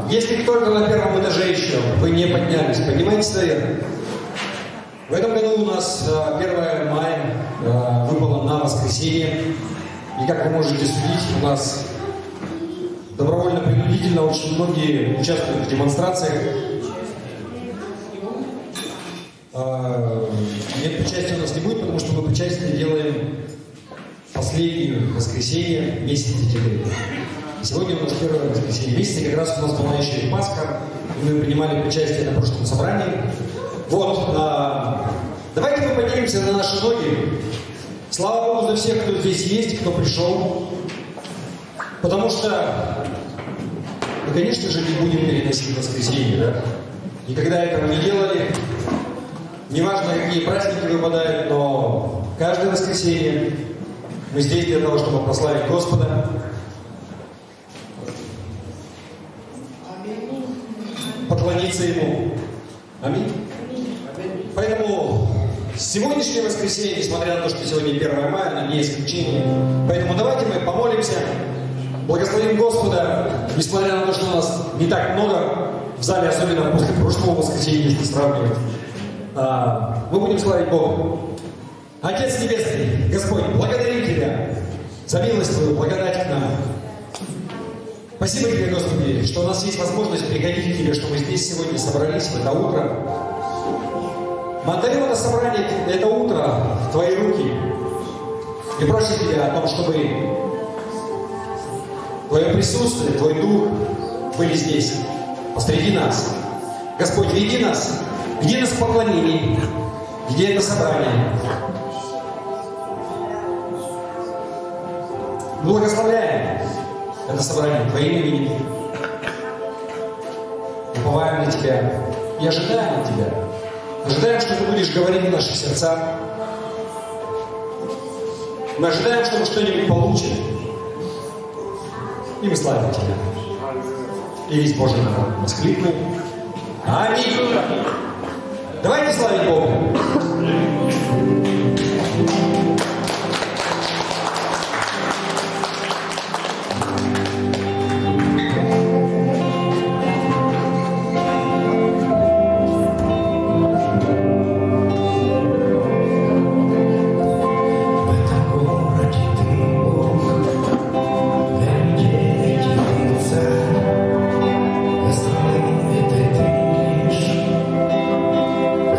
Если кто-то на первом этаже еще, вы не поднялись, поднимайтесь наверх. В этом году у нас 1 мая выпало на воскресенье. И как вы можете судить, у нас добровольно-принудительно очень многие участвуют в демонстрациях. Нет, причастия у нас не будет, потому что мы причастие делаем последнее воскресенье месяца декабря. Сегодня у нас первое воскресенье месяца, как раз у нас была еще и Пасха, и мы принимали причастие на прошлом собрании. Вот, давайте мы поднимемся на наши ноги. Слава Богу за всех, кто здесь есть, кто пришел. Потому что мы, конечно же, не будем переносить воскресенье, да? Никогда этого не делали. Неважно, какие праздники выпадают, но каждое воскресенье мы здесь для того, чтобы прославить Господа. Поклониться Ему. Аминь. Поэтому сегодняшнее воскресенье, несмотря на то, что сегодня 1 мая, оно не исключение. Поэтому давайте мы помолимся, благословим Господа, несмотря на то, что у нас не так много в зале, особенно после прошлого воскресенья, если сравнивать. Мы будем славить Бога. Отец Небесный, Господь, благодарим Тебя за милость Твою, благодать к нам. Спасибо Тебе, Господи, что у нас есть возможность приходить к Тебе, что мы здесь сегодня собрались в это утро. Мы отдаем это собрание, это утро в Твои руки и просим Тебя о том, чтобы Твое присутствие, Твой Дух были здесь, посреди нас. Господь, веди нас, где нас поклонение, где это собрание. Благословляем это собрание Твоим именем. Уповаем на Тебя и ожидаем от Тебя. Ожидаем, что Ты будешь говорить в наших сердцах. Мы ожидаем, что мы что-нибудь получим. И мы славим Тебя. И весь Божий народ воскликнет. Аминь. Давайте славить Бога.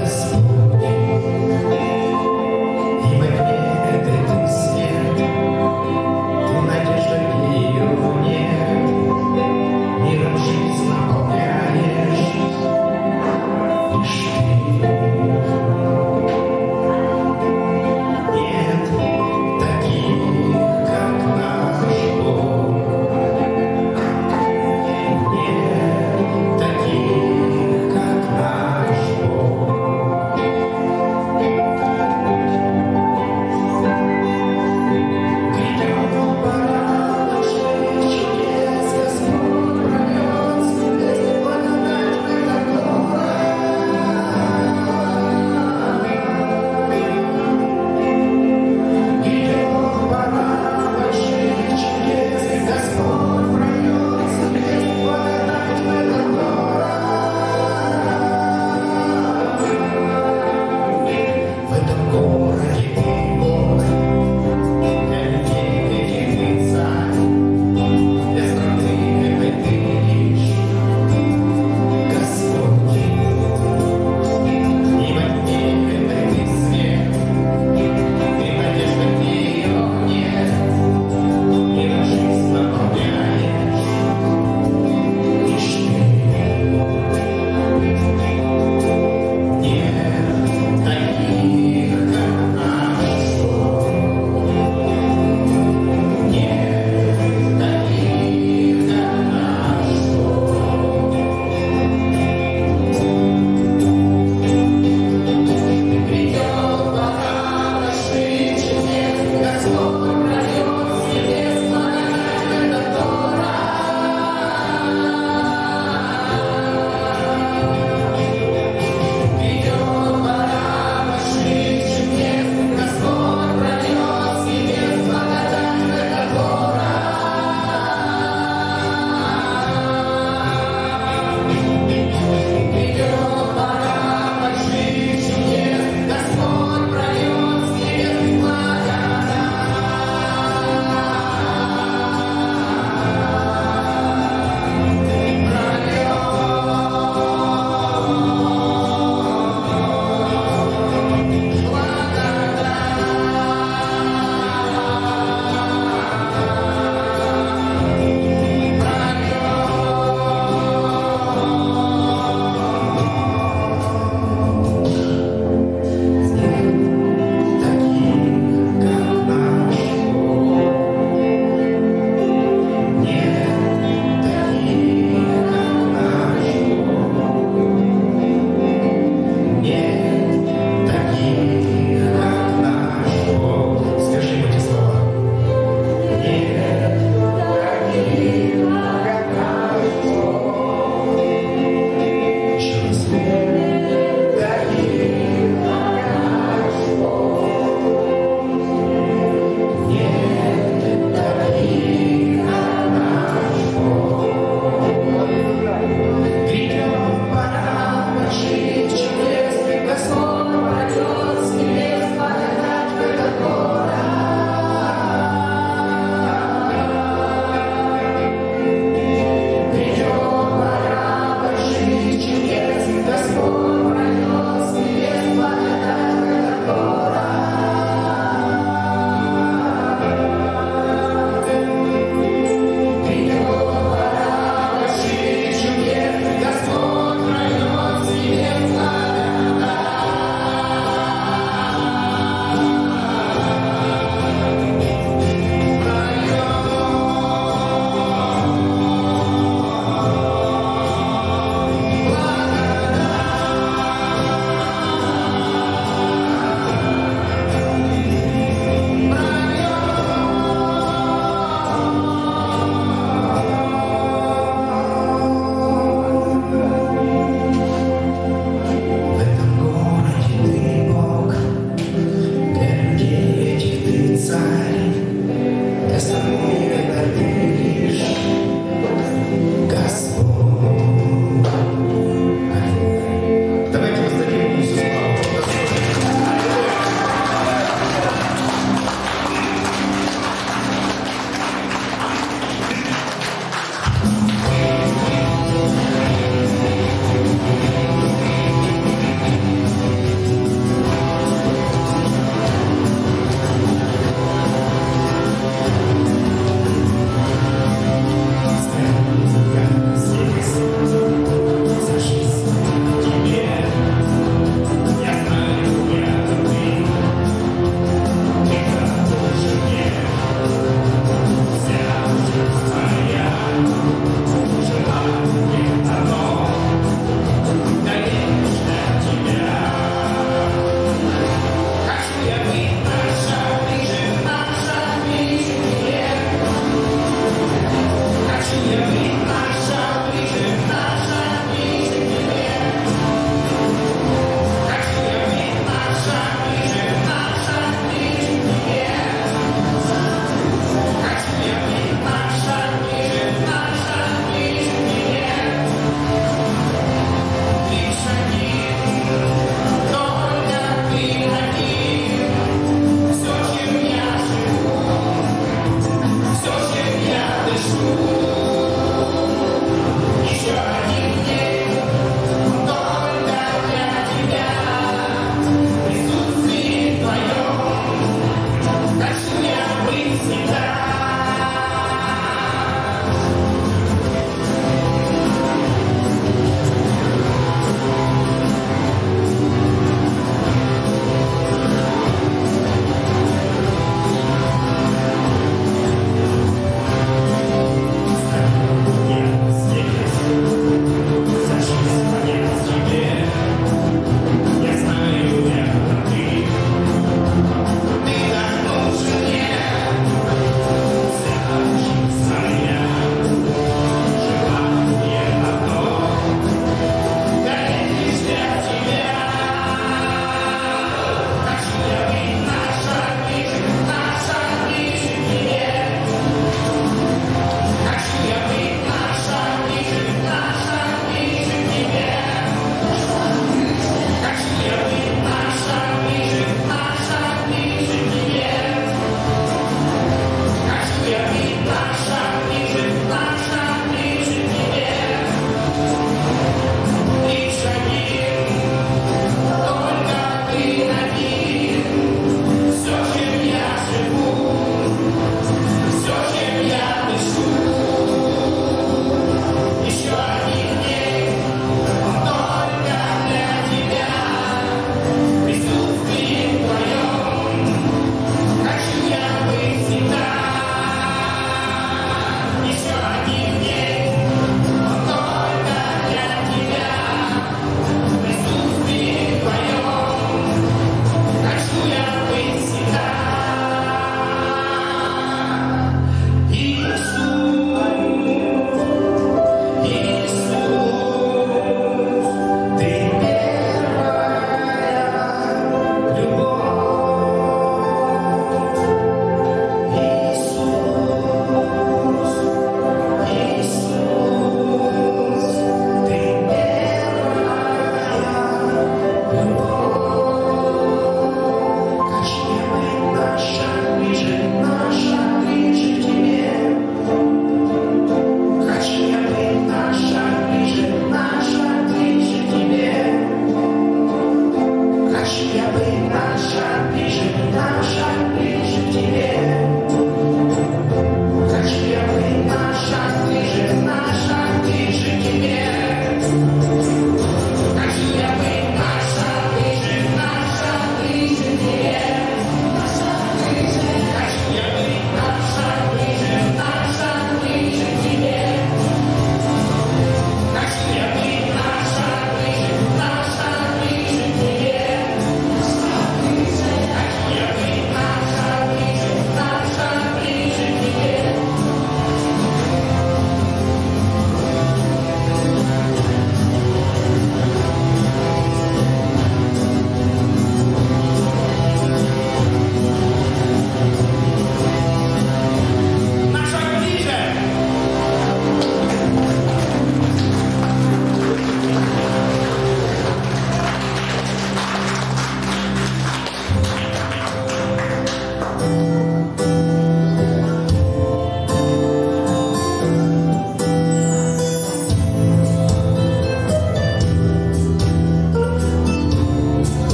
Господь,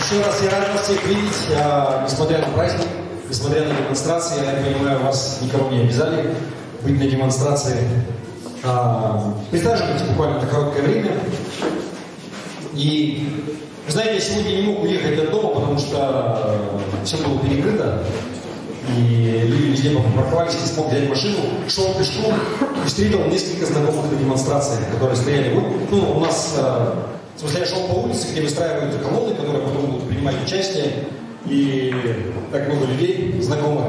Еще раз я рад вас всех видеть, несмотря на праздник, несмотря на демонстрации. Я так понимаю, вас никого не обязали быть на демонстрации. Присаживайтесь буквально на короткое время. И, вы знаете, я сегодня не мог уехать от дома, потому что все было перекрыто. И люди везде попарковались, не смог взять машину, шел пешком и встретил несколько знакомых на демонстрациях, которые стояли. У нас, в смысле, я шел по улице, где выстраиваются колонны, которые потом будут принимать участие. И так много людей, знакомых.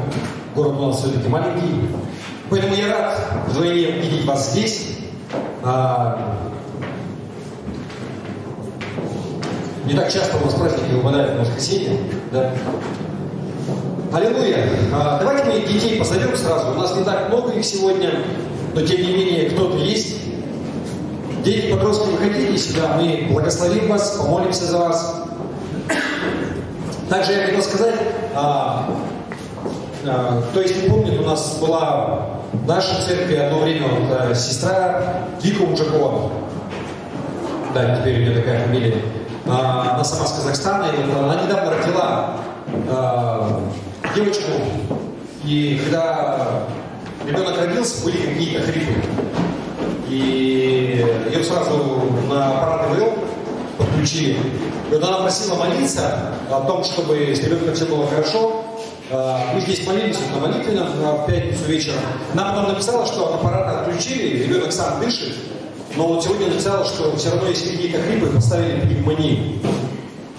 Город у нас все-таки маленький. Поэтому я рад вдвойне видеть вас здесь. Не так часто у нас праздники выпадают в воскресенье. Да? Аллилуйя! Давайте мы детей позовем сразу. У нас не так много их сегодня, но тем не менее кто-то есть. Дети, подростки, выходите сюда, мы благословим вас, помолимся за вас. Также я хотел сказать, кто если помнит, у нас была в нашей церкви одно время сестра Вика Ужакова. Да, теперь у нее такая фамилия. Она сама с Казахстана, и она недавно родила девочку, и когда ребенок родился, были какие-то хрипы. И ее сразу на аппарат ИВЛ подключили. И вот она просила молиться о том, чтобы с ребенком все было хорошо. Мы здесь молились на молитвенном в пятницу вечером. Она потом написала, что аппарат отключили, ребенок сам дышит. Но вот сегодня написала, что все равно есть какие-то хрипы, поставили пневмонию.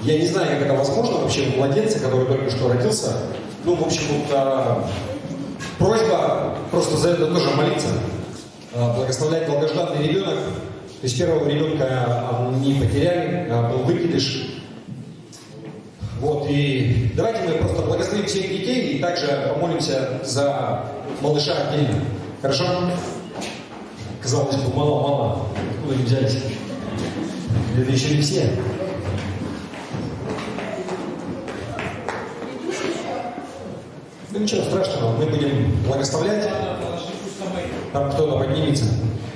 Я не знаю, как это возможно вообще у младенца, который только что родился. Ну, в общем, вот, просьба просто за это тоже молиться. Благословлять долгожданный ребенок. То есть первого ребенка не потеряли, был выкидыш. Вот, и давайте мы просто благословим всех детей и также помолимся за малыша отдельно. Хорошо? Казалось бы, мало-мало. Откуда они взялись? Это еще не все. Ну ничего страшного, мы будем благословлять. Там кто-то поднимется.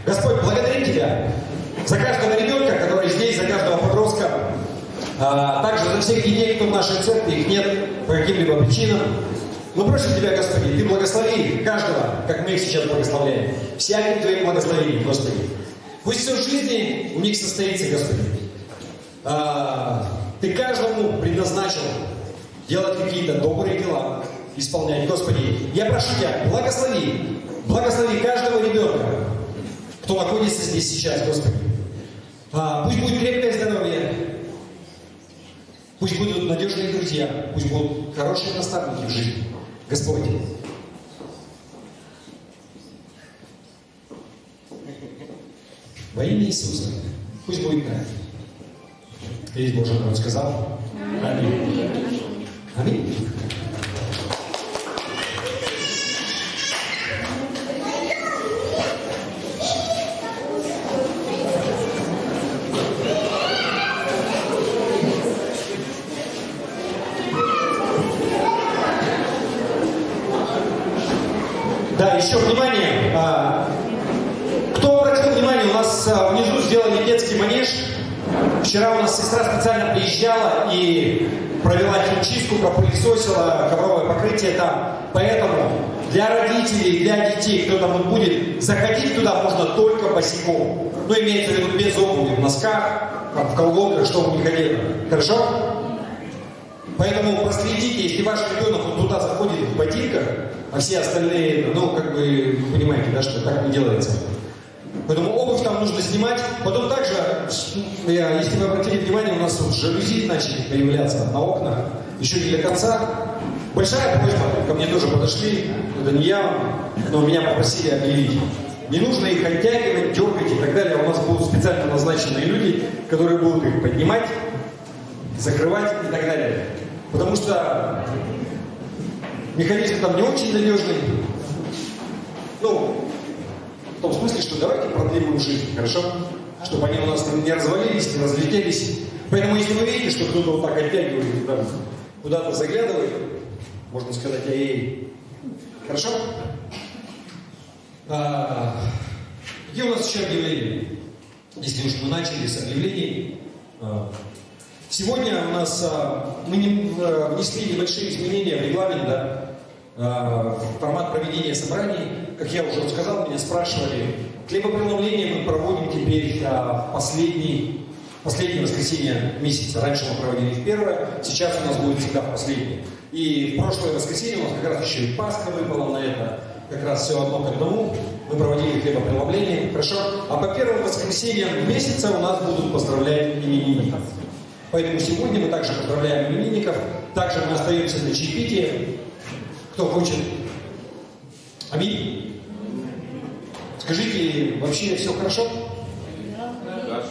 Господь, благодарим Тебя за каждого ребенка, который здесь, за каждого подростка. Также за всех детей, кто в нашей церкви, их нет по каким-либо причинам. Мы просим Тебя, Господи, Ты благослови каждого, как мы их сейчас благословляем. Всяким Твоим благословением, Господи. Пусть все в жизни у них состоится, Господи. Ты каждому предназначил делать какие-то добрые дела, исполнять. Господи, я прошу Тебя, благослови каждого ребенка, кто находится здесь сейчас, Господи. Пусть будет крепкое здоровье, пусть будут надежные друзья, пусть будут хорошие наставники в жизни. Господь. Во имя Иисуса. Пусть будет так. Весь Божий народ сказал. Аминь. Аминь. Да, еще внимание. Кто обратил внимание, у нас внизу сделали детский манеж. Вчера у нас сестра специально приезжала и провела химчистку, пропылесосила ковровое покрытие там. Поэтому для родителей, для детей, кто там будет, заходить туда можно только босиком. Ну, имеется в виду без обуви, в носках, в колготках, чтобы не ходили. Хорошо? Поэтому проследите, если ваш ребенок вот туда заходит в ботинках, а все остальные, ну, как бы, вы понимаете, да, что так не делается. Поэтому обувь там нужно снимать. Потом также, если вы обратили внимание, у нас вот жалюзи начали появляться на окнах. Еще не до конца. Большая просьба, ко мне тоже подошли, это не я, но меня попросили объявить. Не нужно их оттягивать, дергать и так далее. У нас будут специально назначенные люди, которые будут их поднимать, закрывать и так далее. Потому что механизм там не очень надежный. Ну, в том смысле, что давайте продлим им жизнь, хорошо? Чтобы они у нас не развалились, не разлетелись. Поэтому, если вы видите, что кто-то вот так оттягивает, там, куда-то заглядывает, можно сказать, эй, хорошо? Где у нас еще объявления? Если уж мы начали с объявлений. Сегодня у нас мы внесли небольшие изменения в регламент, да, формат проведения собраний. Как я уже сказал, меня спрашивали. Хлебопреломление мы проводим теперь последнее воскресенье месяца. Раньше мы проводили в первое, сейчас у нас будет всегда в последнее. И в прошлое воскресенье у нас как раз еще и Пасха выпала на это. Как раз все одно к одному. Мы проводили хлебопреломление. Хорошо? А по первым воскресеньям месяца у нас будут поздравлять именинников. Поэтому сегодня мы также поздравляем именинников. Также мы остаемся на чаепитии. Кто хочет? Аминь. Скажите, вообще все хорошо? Да.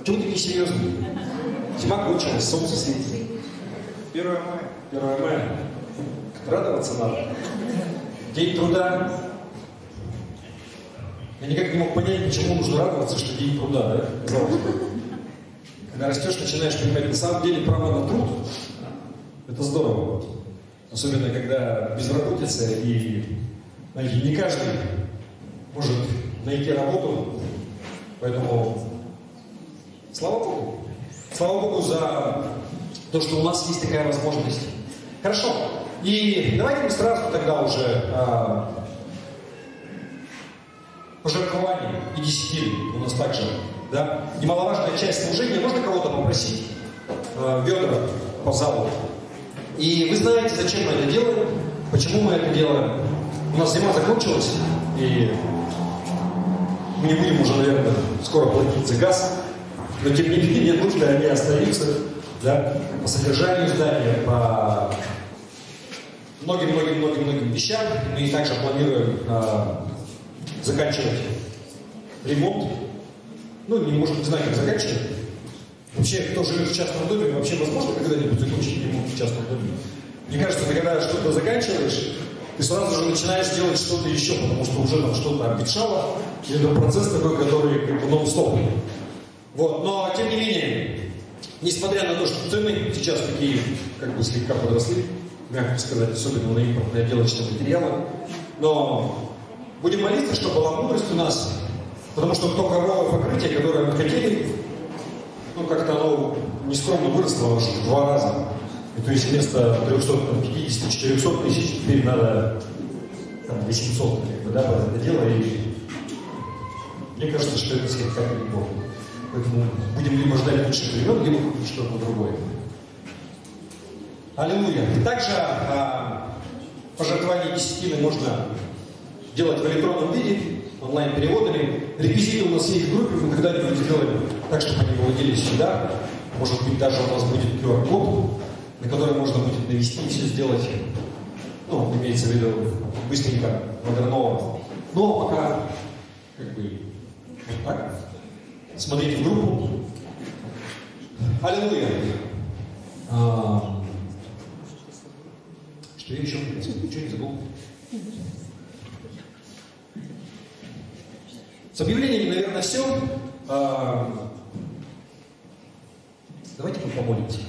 Чего вы такие серьезные? Зима кончилась, солнце светит. 1 мая. 1 мая. Радоваться надо. День труда. Я никак не мог понять, почему нужно радоваться, что день труда, да? Казалось бы. Когда растешь, начинаешь понимать, на самом деле право на труд – это здорово. Особенно, когда безработица, и знаете, не каждый может найти работу. Поэтому слава Богу. Слава Богу за то, что у нас есть такая возможность. Хорошо. И давайте мы сразу тогда уже пожертвования и десятины у нас также. Да? Немаловажная часть служения. Можно кого-то попросить ведра по залу? И вы знаете, зачем мы это делаем, почему мы это делаем. У нас зима закончилась, и мы не будем уже, наверное, скоро платить за газ. Но тем не менее, нужды они остаются, да, по содержанию здания, по многим вещам. Мы также планируем заканчивать ремонт. Ну, не знаю, как заканчивать. Вообще, кто живет в частном доме, вообще возможно когда-нибудь закончить ремонт в частном доме? Мне кажется, ты когда что-то заканчиваешь, ты сразу же начинаешь делать что-то еще, потому что уже там что-то обветшало, и это процесс такой, который как бы нон-стоп. Вот, но тем не менее, несмотря на то, что цены сейчас такие, как бы слегка подросли, мягко сказать, особенно на импортные отделочные материалы, но будем молиться, чтобы была мудрость у нас, потому что то ковровое покрытие, которое мы хотели, ну как-то оно нескромно выросло аж в 2 раза. И то есть вместо 350-400 тысяч теперь надо там, 800, как бы, да, под это дело. И мне кажется, что это слегка перебор. Поэтому будем либо ждать лучших времен, либо купить что-то другое. Аллилуйя. Также пожертвование десятины можно делать в электронном виде, онлайн-переводами. Реквизиты у нас есть в группе, мы когда-нибудь сделаем так, чтобы они выводились сюда. Может быть, даже у нас будет QR-код, на который можно будет навести и все сделать. Ну, имеется в виду быстренько, модерново. Но пока, как бы, вот так. Смотрите в группу. Аллилуйя. Что я еще хотел сказать? Ничего не забыл. С объявлениями, наверное, все. Давайте мы помолимся.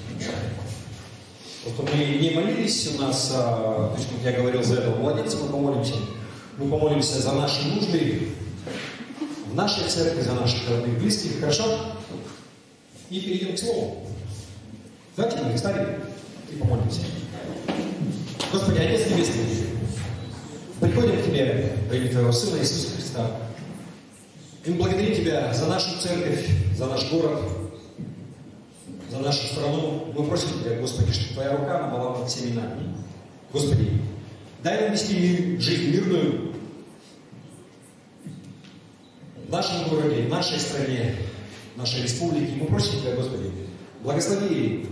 Просто мы не молились у нас, то есть, как я говорил, за этого младенца мы помолимся. Мы помолимся за наши нужды в нашей церкви, за наших родных, близких, хорошо? И перейдем к слову. Давайте мы встанем и помолимся. Господи, Отец Небесный, приходим к Тебе во имя Твоего Сына Иисуса Христа. И мы благодарим Тебя за нашу церковь, за наш город, за нашу страну. Мы просим Тебя, Господи, чтобы Твоя рука была над всеми нами. Господи, дай нам вести жизнь мирную в нашем городе, в нашей стране, в нашей республике. Мы просим Тебя, Господи, благослови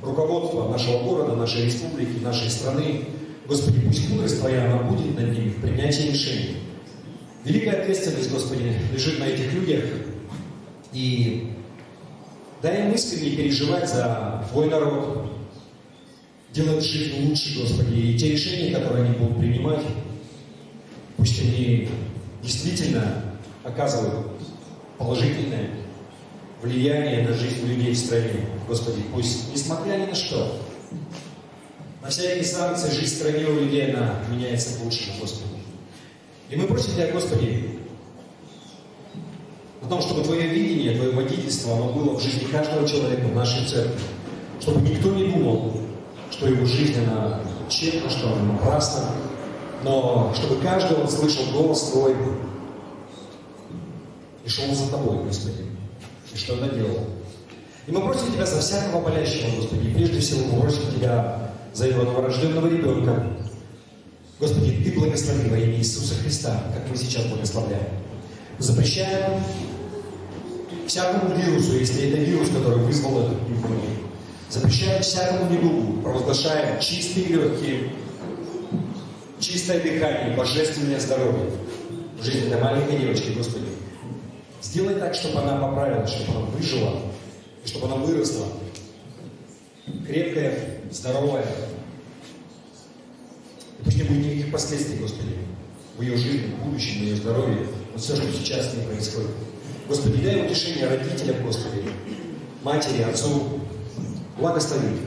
руководство нашего города, нашей республики, нашей страны. Господи, пусть мудрость Твоя, она будет над ними в принятии решений. Великая ответственность, Господи, лежит на этих людях. И дай им искренне переживать за Твой народ, делать жизнь лучше, Господи. И те решения, которые они будут принимать, пусть они действительно оказывают положительное влияние на жизнь людей в стране. Господи, пусть, несмотря ни на что, на всякие санкции, жизнь в стране у людей, она меняется к лучшему, Господи. И мы просим Тебя, Господи, о том, чтобы Твое видение, Твое водительство, оно было в жизни каждого человека в нашей церкви. Чтобы никто не думал, что его жизнь, она тщетна, что она напрасна, но чтобы каждый он слышал голос Твой и шел за Тобой, Господи, и что она делала. И мы просим Тебя за всякого болящего, Господи, и прежде всего мы просим Тебя за его новорожденного ребенка. Господи, Ты благослови во имя Иисуса Христа, как мы сейчас благословляем. Запрещаем всякому вирусу, если это вирус, который вызвал эту пневмонию. Запрещаем всякому недугу, провозглашаем чистые легкие, чистое дыхание, божественное здоровье в жизни этой маленькой девочки, Господи. Сделай так, чтобы она поправилась, чтобы она выжила, и чтобы она выросла. Крепкая, здоровая. И пусть не будет никаких последствий, Господи, в ее жизни, в будущем, в ее здоровье. Вот все, что сейчас с ней происходит. Господи, дай утешение родителям, Господи, матери, отцу. Благослови их.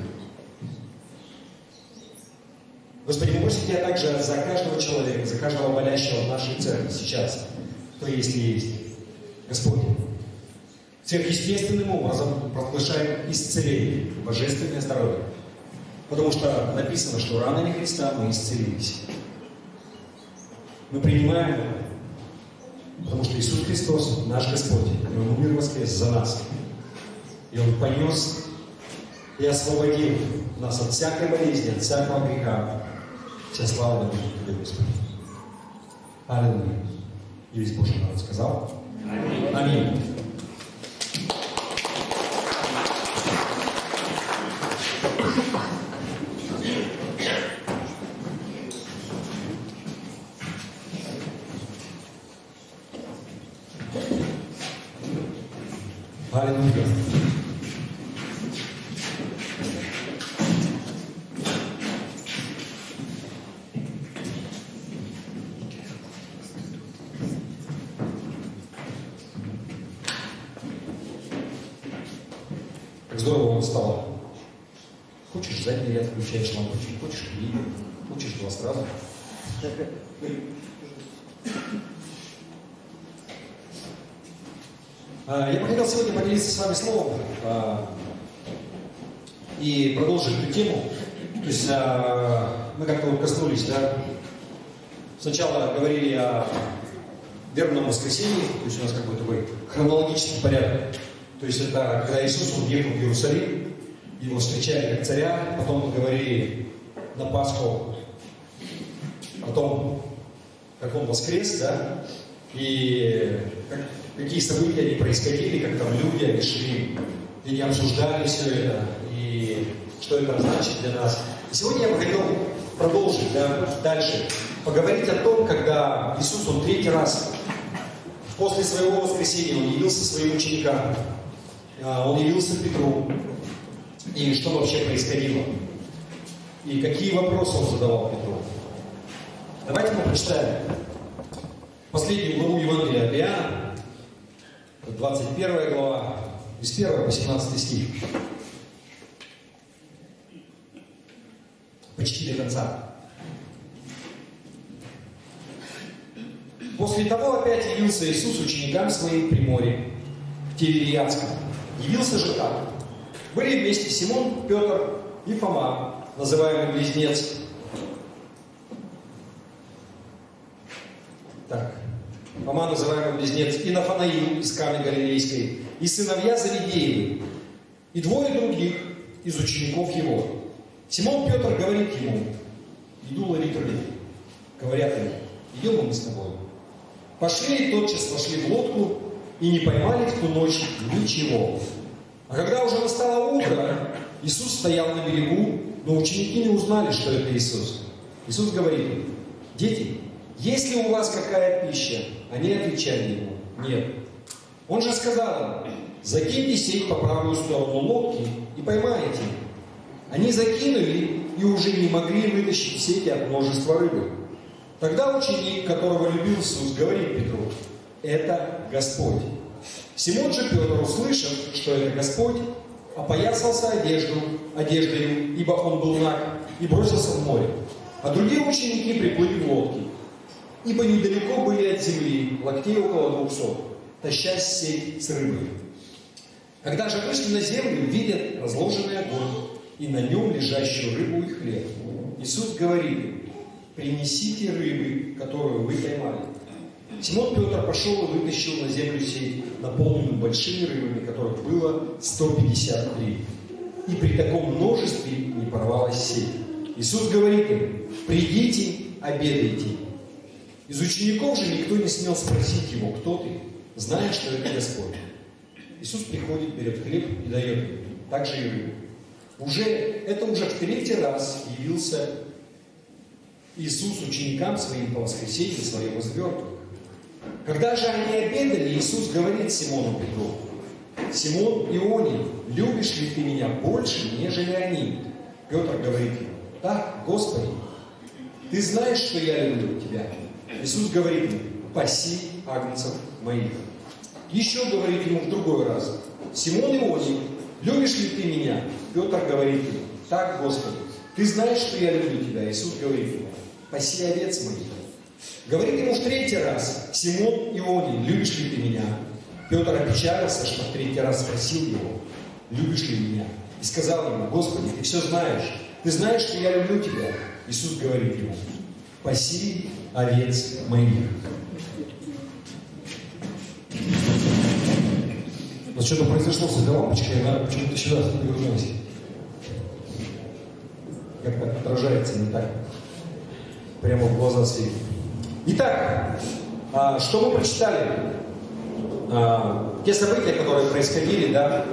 Господи, мы просим Тебя также за каждого человека, за каждого болящего в нашей церкви сейчас, кто есть и есть. Господи, сверхъестественным образом провозглашаем исцеление, божественное здоровье. Потому что написано, что ранами Христа мы исцелились. Мы принимаем это, потому что Иисус Христос, наш Господь, и Он умер воскрес за нас. И Он понес и освободил нас от всякой болезни, от всякого греха. Вся слава да будет Тебе, Господи. Аллилуйя. И весь Божий народ сказал. Аминь. Аминь. Аллилуйя. Как здорово он стал. Хочешь задний ряд включаешь лампочку, хочешь клип, хочешь два сразу. Я бы хотел сегодня поделиться с вами словом и продолжить эту тему. То есть мы как-то коснулись, да? Сначала говорили о вербном воскресенье, то есть у нас как бы такой хронологический порядок. То есть это когда Иисус уехал в Иерусалим, его встречали как царя, потом мы говорили на Пасху о том, как он воскрес, да, и какие события они происходили, как там люди, они шли, и не обсуждали все это, и что это значит для нас. И сегодня я бы хотел продолжить, да, дальше, поговорить о том, когда Иисус, он третий раз после своего воскресения, он явился своим ученикам, он явился Петру, и что вообще происходило, и какие вопросы он задавал Петру. Давайте мы прочитаем последнюю главу Евангелия от Иоанна, 21 глава, с 1 по 17 стих. Почти до конца. После того опять явился Иисус ученикам своим при море, в Тивериадском. Явился же так. Были вместе Симон, Петр и Фома, называемый Близнец. Так, Фома, называемый Близнец, и Нафанаил из Каны Галилейской, и сыновья Завидеевы, и двое других из учеников его. Симон Петр говорит ему: иду ловить рыбу. Говорят ему: идем мы с тобой. Пошли и тотчас вошли в лодку, и не поймали в ту ночь ничего. А когда уже настало утро, Иисус стоял на берегу, но ученики не узнали, что это Иисус. Иисус говорит им: дети, есть ли у вас какая пища? Они отвечали ему: нет. Он же сказал им: закиньте сеть по правую сторону лодки и поймаете. Они закинули и уже не могли вытащить сети от множества рыбы. Тогда ученик, которого любил Иисус, говорит Петру: это Господь. Симон же Петр, услышав, что это Господь, опоясался одеждою, ибо он был наг, и бросился в море. А другие ученики приплыли в лодке, ибо недалеко были от земли, локтей около 200, тащась сеть с рыбой. Когда же вышли на землю, видят разложенный огонь, и на нем лежащую рыбу и хлеб. Иисус говорит им: принесите рыбы, которую вы поймали. Симон Петр пошел и вытащил на землю сеть, наполненную большими рыбами, которых было 153. И при таком множестве не порвалась сеть. Иисус говорит им: придите, обедайте. Из учеников же никто не смел спросить его: кто ты, зная, что это Господь. Иисус приходит, берет хлеб и дает им, также и рыбу. Это уже в третий раз явился Иисус ученикам своим по воскресенье своего звездного. Когда же они обедали, Иисус говорит Симону Петру: Симон Ионин, любишь ли ты меня больше, нежели они? Петр говорит ему: так, Господи, ты знаешь, что я люблю тебя. Иисус говорит ему: паси агнцев моих. Еще говорит ему в другой раз: Симон Ионин, любишь ли ты меня? Петр говорит ему: так, Господи, ты знаешь, что я люблю тебя. Иисус говорит ему: паси овец моих. Говорит ему в третий раз: Симон Ионин, любишь ли ты меня? Петр опечалился, что в третий раз спросил его: любишь ли меня? И сказал ему: Господи, ты все знаешь. Ты знаешь, что я люблю тебя. Иисус говорит ему: паси овец моих. Вот что-то произошло с этой лампочкой, она почему-то сюда повернулась. Как-то отражается не так. Прямо в глаза светит. Итак, что мы прочитали? Те события, которые происходили, да,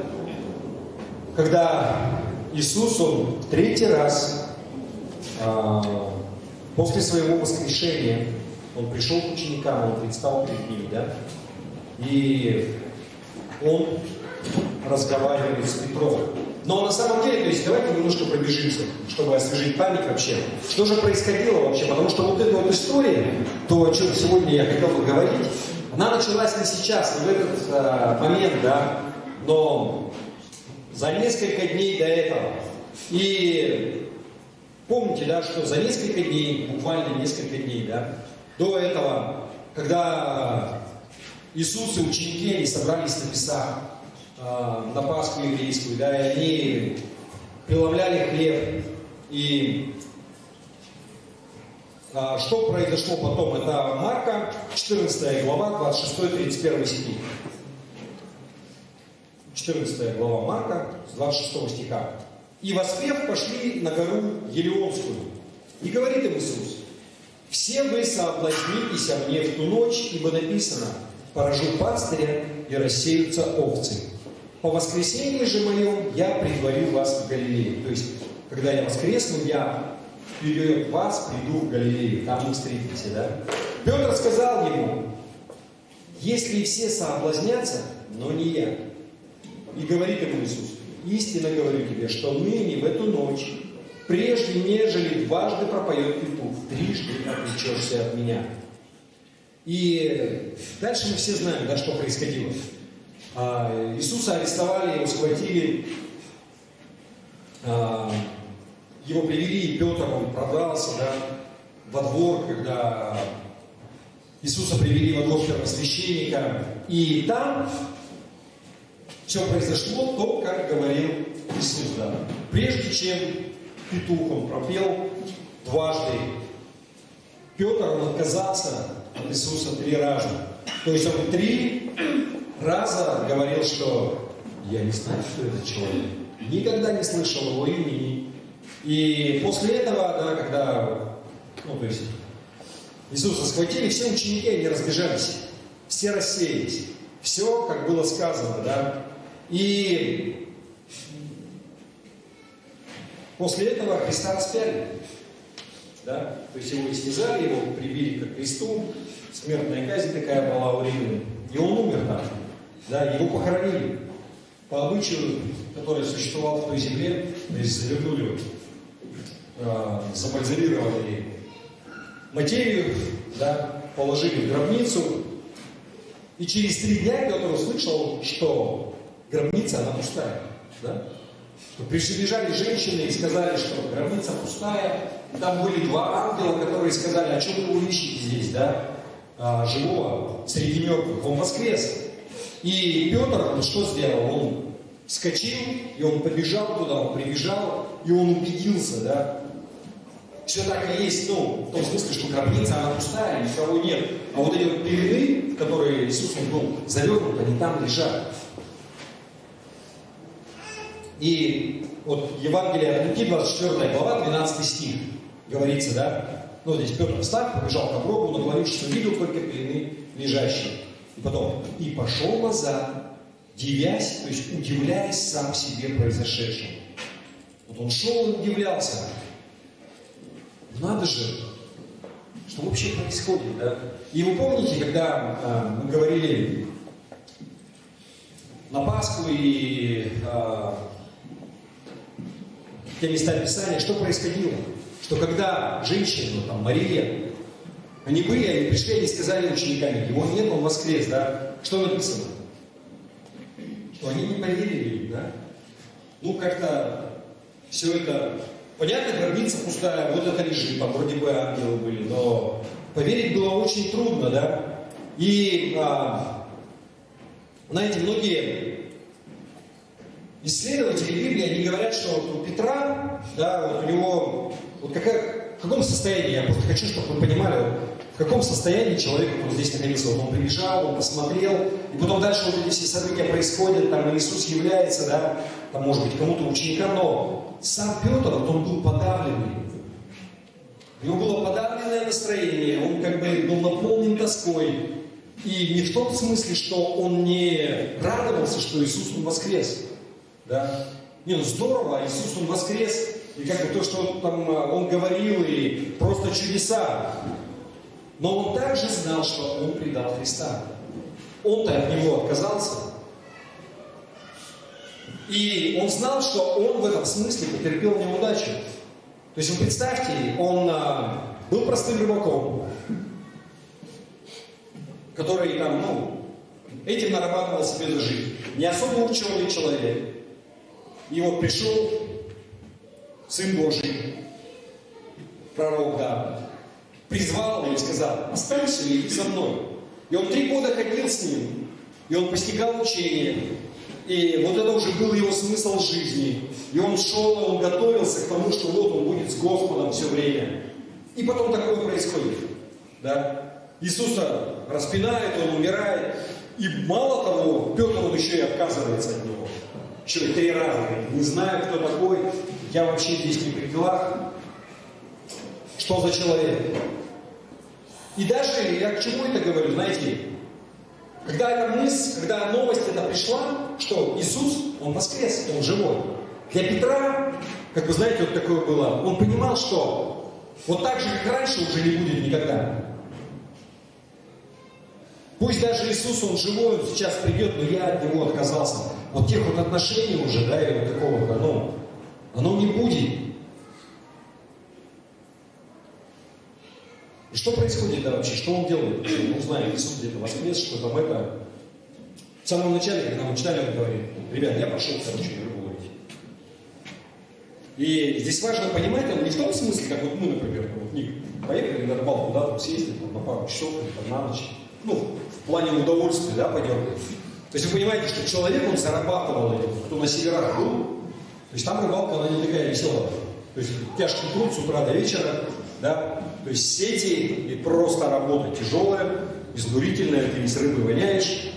когда Иисус, он в третий раз после своего воскрешения, он пришел к ученикам, он предстал перед ними, да, и он разговаривает с Петром. Но на самом деле, то есть давайте немножко пробежимся, чтобы освежить память вообще. Что же происходило вообще? Потому что вот эта вот история, то, о чем сегодня я хотел поговорить, она началась не сейчас, не в этот момент, да, но за несколько дней до этого. И помните, да, что за несколько дней, буквально несколько дней, да, до этого, когда Иисус и ученики, они собрались на Песах, на Пасху еврейскую, да, и они преломляли хлеб, и Что произошло потом? Это Марка, 14 глава, 26-31 стих. 14 глава Марка, с 26 стиха. «И воспев, пошли на гору Елеонскую. И говорит им Иисус: все вы соблазнитесь о мне в ту ночь, ибо написано: поражу пастыря, и рассеются овцы. По воскресенье же моем я предварю вас в Галилею». То есть, когда я воскресну, я вперед вас приду в Галилею. Там мы встретимся, да? Петр сказал ему: если все соблазнятся, но не я. И говорит ему Иисус: истинно говорю тебе, что ныне в эту ночь, прежде нежели дважды пропоет петух, трижды отречешься от меня. И дальше мы все знаем, да, что происходило. Иисуса арестовали, его схватили, его привели, и Петр, он продался, да, во двор, когда Иисуса привели во двор первосвященника. И там все произошло то, как говорил Иисус. Да. Прежде чем петух он пропел дважды, Петр, он отказался от Иисуса 3 раза. То есть он 3 раза говорил, что я не знаю, кто этот человек. Никогда не слышал его имени. И после этого, да, когда, то есть Иисуса схватили, все ученики, они разбежались. Все рассеялись. Все, как было сказано, да. И после этого Христа распяли. Да? То есть его истязали, его прибили к кресту, смертная казнь такая была у римлян, и он умер там. Да? Его похоронили по обычаю, который существовал в той земле, то есть завернули, забальзамировали материю, да? Положили в гробницу, и через 3 дня Петр услышал, что гробница, она пустая. Да? Прибежали женщины и сказали, что гробница пустая. И там были 2 ангела, которые сказали: а что вы ищете здесь, да? Живого среди мертвых. Он воскрес. И Петр, что сделал? Он вскочил, и он побежал туда, он прибежал, и он убедился, да? Все так и есть, в том смысле, что гробница, она пустая, никого нет. А вот эти вот пелены, в которые Иисус был завернут, они там лежат. И вот Евангелие от Луки, 24 глава, 12 стих, говорится, да? Здесь Петр встал, побежал к гробу, наклонившись, увидел только пелены лежащие. И потом, и пошел назад, дивясь, то есть удивляясь сам себе произошедшему. Вот он шел и удивлялся. Надо же, что вообще происходит, да? И вы помните, когда мы говорили на Пасху и те места Писания, что происходило? Что когда женщины, Мария, они пришли, они сказали ученикам: его нет, он воскрес, да? Что написано? Что они не поверили, да? Как-то все это... Понятно, гробница пустая, вот это лежит, там вроде бы ангелы были, но поверить было очень трудно, да? И, знаете, многие исследователи Библии, они говорят, что вот у Петра, да, вот у него, в каком состоянии, я просто хочу, чтобы вы понимали, в каком состоянии человек вот здесь находился. Вот он прибежал, он посмотрел, и потом дальше вот эти все события происходят, там Иисус является, да, там, может быть, кому-то ученикам, но сам Петр, вот он был подавленный. У него было подавленное настроение, он был наполнен тоской. И не в том смысле, что он не радовался, что Иисус, он воскрес. Да? Здорово, Иисус, он воскрес. И то, что там он говорил, и просто чудеса. Но он также знал, что он предал Христа. Он-то от него отказался. И он знал, что он в этом смысле потерпел неудачу. То есть, вы представьте, он был простым рыбаком, который этим нарабатывал себе жизнь. Не особо ученый человек. И вот пришел Сын Божий, пророк, да, призвал его и сказал: останься и иди за мной. И он 3 года ходил с ним, и он постигал учение. И вот это уже был его смысл жизни. И он шел, и он готовился к тому, что вот он будет с Господом все время. И потом такое происходит. Да? Иисуса распинают, он умирает. И мало того, Петр он еще и отказывается от него. Еще и 3 раза говорит: не знаю, кто такой, я вообще здесь не при делах. Что за человек? И даже, я к чему это говорю, знаете, когда эта мысль, когда новость эта пришла, что Иисус, Он воскрес, Он живой. Для Петра, как вы знаете, вот такое было, он понимал, что вот так же, как раньше, уже не будет никогда. Пусть даже Иисус, Он живой, Он сейчас придет, но я от Него отказался. Вот тех вот отношений уже, да, или вот такого вот, оно не будет. И что происходит, да, вообще? Что Он делает? Мы узнаем, Иисус где-то воскрес, что там это. В самом начале, когда мы читали, Он говорит: ребят, я пошел, рыбу ловить. И здесь важно понимать, он не в том смысле, как вот мы, например, вот Ник, поехали на рыбалку, да, там съездили там, на пару часов, или там, на ночь. В плане удовольствия, да, пойдем. То есть вы понимаете, что человек, он зарабатывал этим, кто на северах был. То есть там рыбалка, она не такая веселая. То есть тяжкий труд с утра до вечера, да. То есть сети и просто работа тяжелая, изнурительная, ты из рыбы воняешь.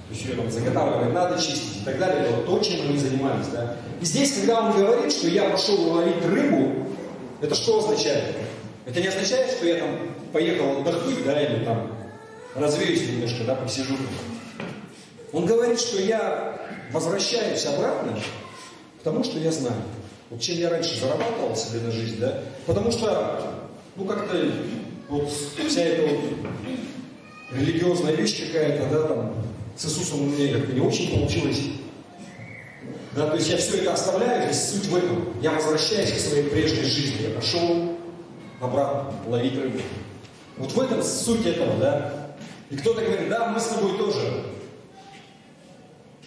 То есть ее там заготавливать надо, чистить и так далее. Это вот то, чем они занимались, да. И здесь, когда он говорит, что я пошел ловить рыбу, это что означает? Это не означает, что я там поехал отдохнуть, да, или там развеюсь немножко, да, посижу. Он говорит, что я возвращаюсь обратно к тому, что я знаю. Вот чем я раньше зарабатывал себе на жизнь, да, потому что, как-то вот вся эта вот религиозная вещь какая-то, да, там, с Иисусом у меня как-то не очень получилось. Да, то есть я все это оставляю, здесь суть в этом. Я возвращаюсь к своей прежней жизни. Я пошел обратно ловить рыбу. Вот в этом суть этого, да. И кто-то говорит: да, мы с тобой тоже.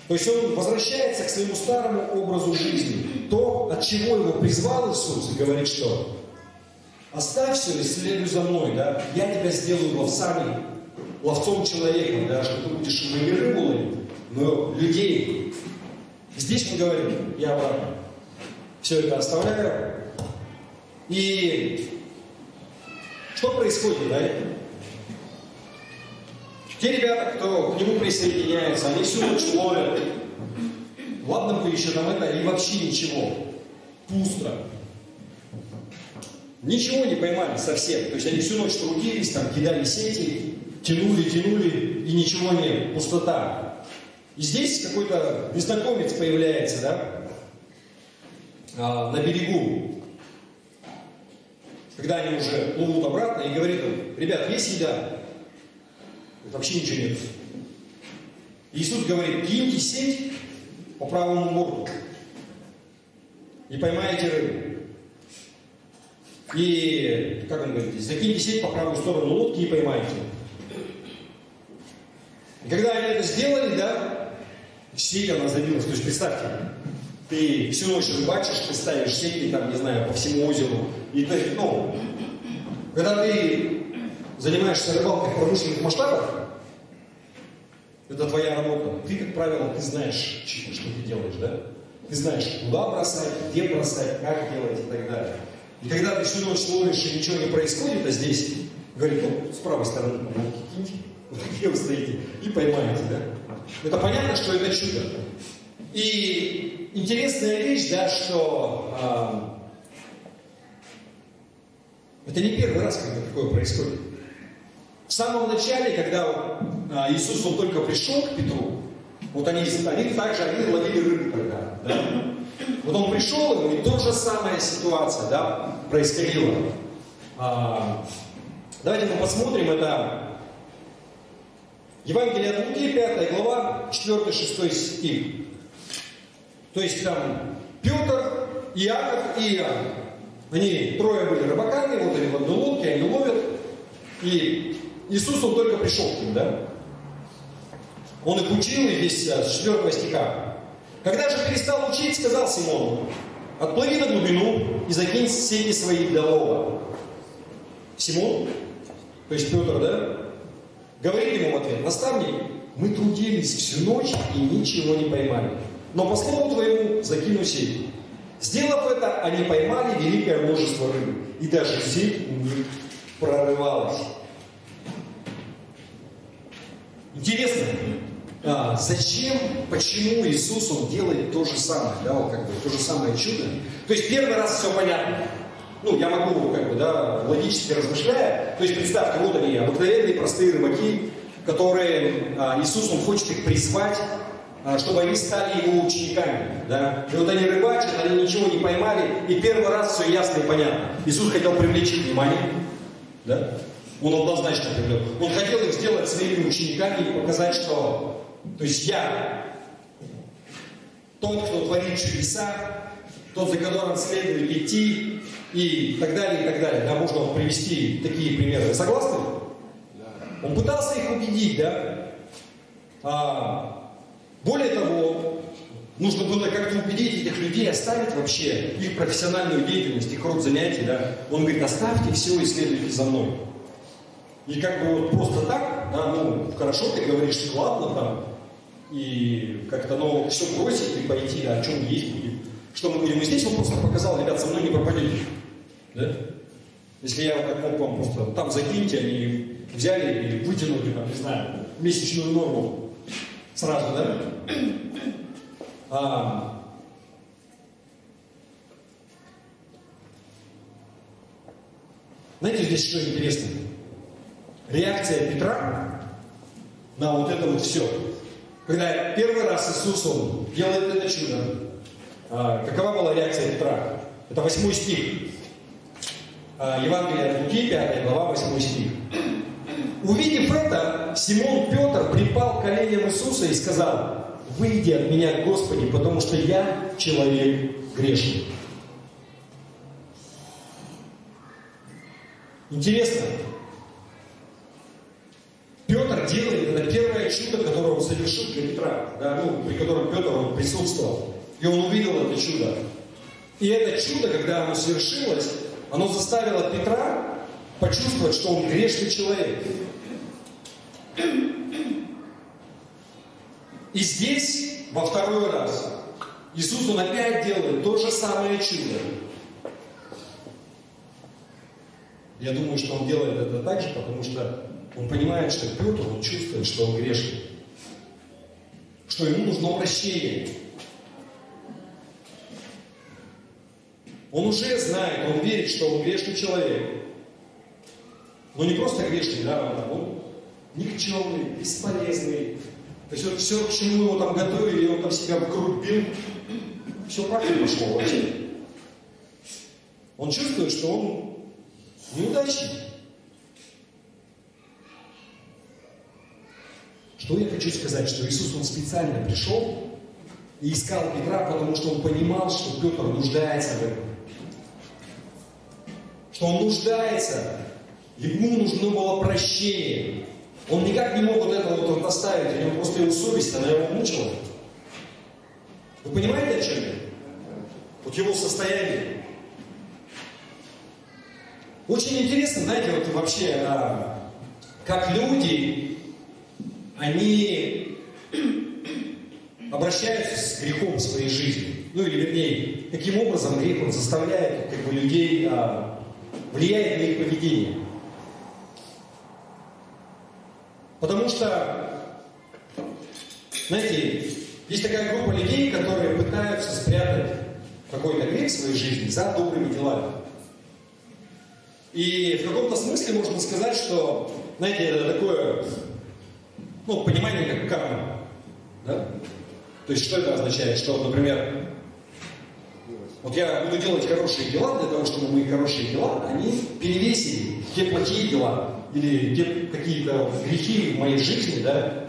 То есть он возвращается к своему старому образу жизни. То, от чего его призвал Иисус, и говорит, что оставь все и следуй за мной, да. Я тебя сделаю ловцом человека, да, что ты будешь не рыбу ловить, но людей. Здесь мы говорим: я обратно все это оставляю. И что происходит, да? Те ребята, кто к нему присоединяются, они всю ночь ловят. Ладно бы еще там это, и вообще ничего. Пусто. Ничего не поймали совсем. То есть они всю ночь трудились, там кидали сети, тянули, и ничего нет. Пустота. И здесь какой-то незнакомец появляется, да, на берегу. Когда они уже плывут обратно, и говорит им: ребят, есть еда? Вообще ничего нет. Иисус говорит: киньте сеть по правому борту и поймаете рыбу. И, как он говорит, закиньте сеть по правую сторону лодки и поймайте. И когда они это сделали, да, сеть она забилась. То есть представьте, ты всю ночь рыбачишь, ты ставишь сети, там, не знаю, по всему озеру. И ты, когда ты занимаешься рыбалкой в промышленных масштабах, это твоя работа. Ты, как правило, ты знаешь, что ты делаешь, да? Ты знаешь, куда бросать, где бросать, как делать и так далее. И когда ты всю ночь ловишь и ничего не происходит, а здесь, говорит, с правой стороны, киньте, где вы стоите, и поймаете, да? Это понятно, что это чудо. И интересная вещь, да, что это не первый раз, когда такое происходит. В самом начале, когда Иисус он только пришел к Петру, вот они ловили рыбу тогда, да? Вот он пришел, и та же самая ситуация, да, происходила. Давайте мы посмотрим, это Евангелие от Луки, 5 глава, 4-6 стих. То есть там Петр, Иаков и Иоанн. Они трое были рыбаками, вот они в одной лодке, они ловят. И Иисус, он только пришел к ним, да? Он их учил, и здесь с 4 стиха. Когда же перестал учить, сказал Симону: отплыви на глубину и закинь сети свои для лова. Симон, то есть Петр, да, говорит ему в ответ: наставник, мы трудились всю ночь и ничего не поймали. Но по слову твоему закину сеть. Сделав это, они поймали великое множество рыбы, и даже сеть у них прорывалась. Интересно, зачем, почему Иисус, Он делает то же самое, да, вот как бы то же самое чудо? То есть первый раз все понятно. Ну, я могу, как бы, да, логически размышляя, то есть представьте, вот они, обыкновенные простые рыбаки, которые Иисус, Он хочет их призвать, чтобы они стали Его учениками, да. И вот они рыбачат, они ничего не поймали, и первый раз все ясно и понятно. Иисус хотел привлечь их внимание, да. Он однозначно привлек. Он хотел их сделать своими учениками и показать, что, то есть я, тот, кто творит чудеса, тот, за которым следует идти, и так далее, и так далее. Да, можно привести такие примеры. Вы согласны? Да. Он пытался их убедить, да? Более того, нужно было как-то убедить этих людей оставить вообще их профессиональную деятельность, их род занятий, да? Он говорит, оставьте все и следуйте за мной. И как бы вот просто так, да, ну, хорошо, ты говоришь складно там, и как-то, ну, все бросить и пойти, а о чем есть будет. Что мы будем? И здесь он просто показал, ребят, со мной не пропадете. Да? Если я как мог вам просто там закиньте, они взяли и вытянули, там, не знаю, месячную норму сразу, да? Знаете, здесь что интересно? Реакция Петра на вот это вот все. Когда первый раз Иисус, Он делает это чудо, какова была реакция Петра? Это 8 стих. Евангелие от Луки, 5 глава, 8 стих. Увидев это, Симон Петр припал к коленям Иисуса и сказал: «Выйди от меня, Господи, потому что я человек грешный». Интересно. Петр делает это первое чудо, которое он совершил для Петра, да, ну, при котором Петр он присутствовал. И он увидел это чудо. И это чудо, когда оно совершилось, оно заставило Петра почувствовать, что он грешный человек. И здесь, во второй раз, Иисус, Он опять делает то же самое чудо. Я думаю, что Он делает это так же, потому что Он понимает, что Петр, он чувствует, что он грешный. Что ему нужно прощение. Он уже знает, он верит, что он грешный человек. Но не просто грешный, да, он никчемный, бесполезный. То есть вот все, к чему его там готовили, он там себя вокруг бил, все прахом пошло вообще. Он чувствует, что он неудачник. Что я хочу сказать, что Иисус, Он специально пришел и искал Петра, потому что Он понимал, что Петр нуждается в этом. Что он нуждается, ему нужно было прощение. Он никак не мог вот это вот оставить, у него просто его совесть, она его мучила. Вы понимаете, о чем я? Вот его состояние. Очень интересно, знаете, вот вообще, как люди, они обращаются с грехом в своей жизни. Ну или вернее, каким образом грех он заставляет как бы, людей, влияет на их поведение. Потому что, знаете, есть такая группа людей, которые пытаются спрятать какой-то грех в своей жизни за добрыми делами. И в каком-то смысле можно сказать, что, знаете, это такое, ну, понимание как карма. Да? То есть, что это означает? Что, например, вот я буду делать хорошие дела для того, чтобы мои хорошие дела, они перевесили те плохие дела или те какие-то грехи в моей жизни, да.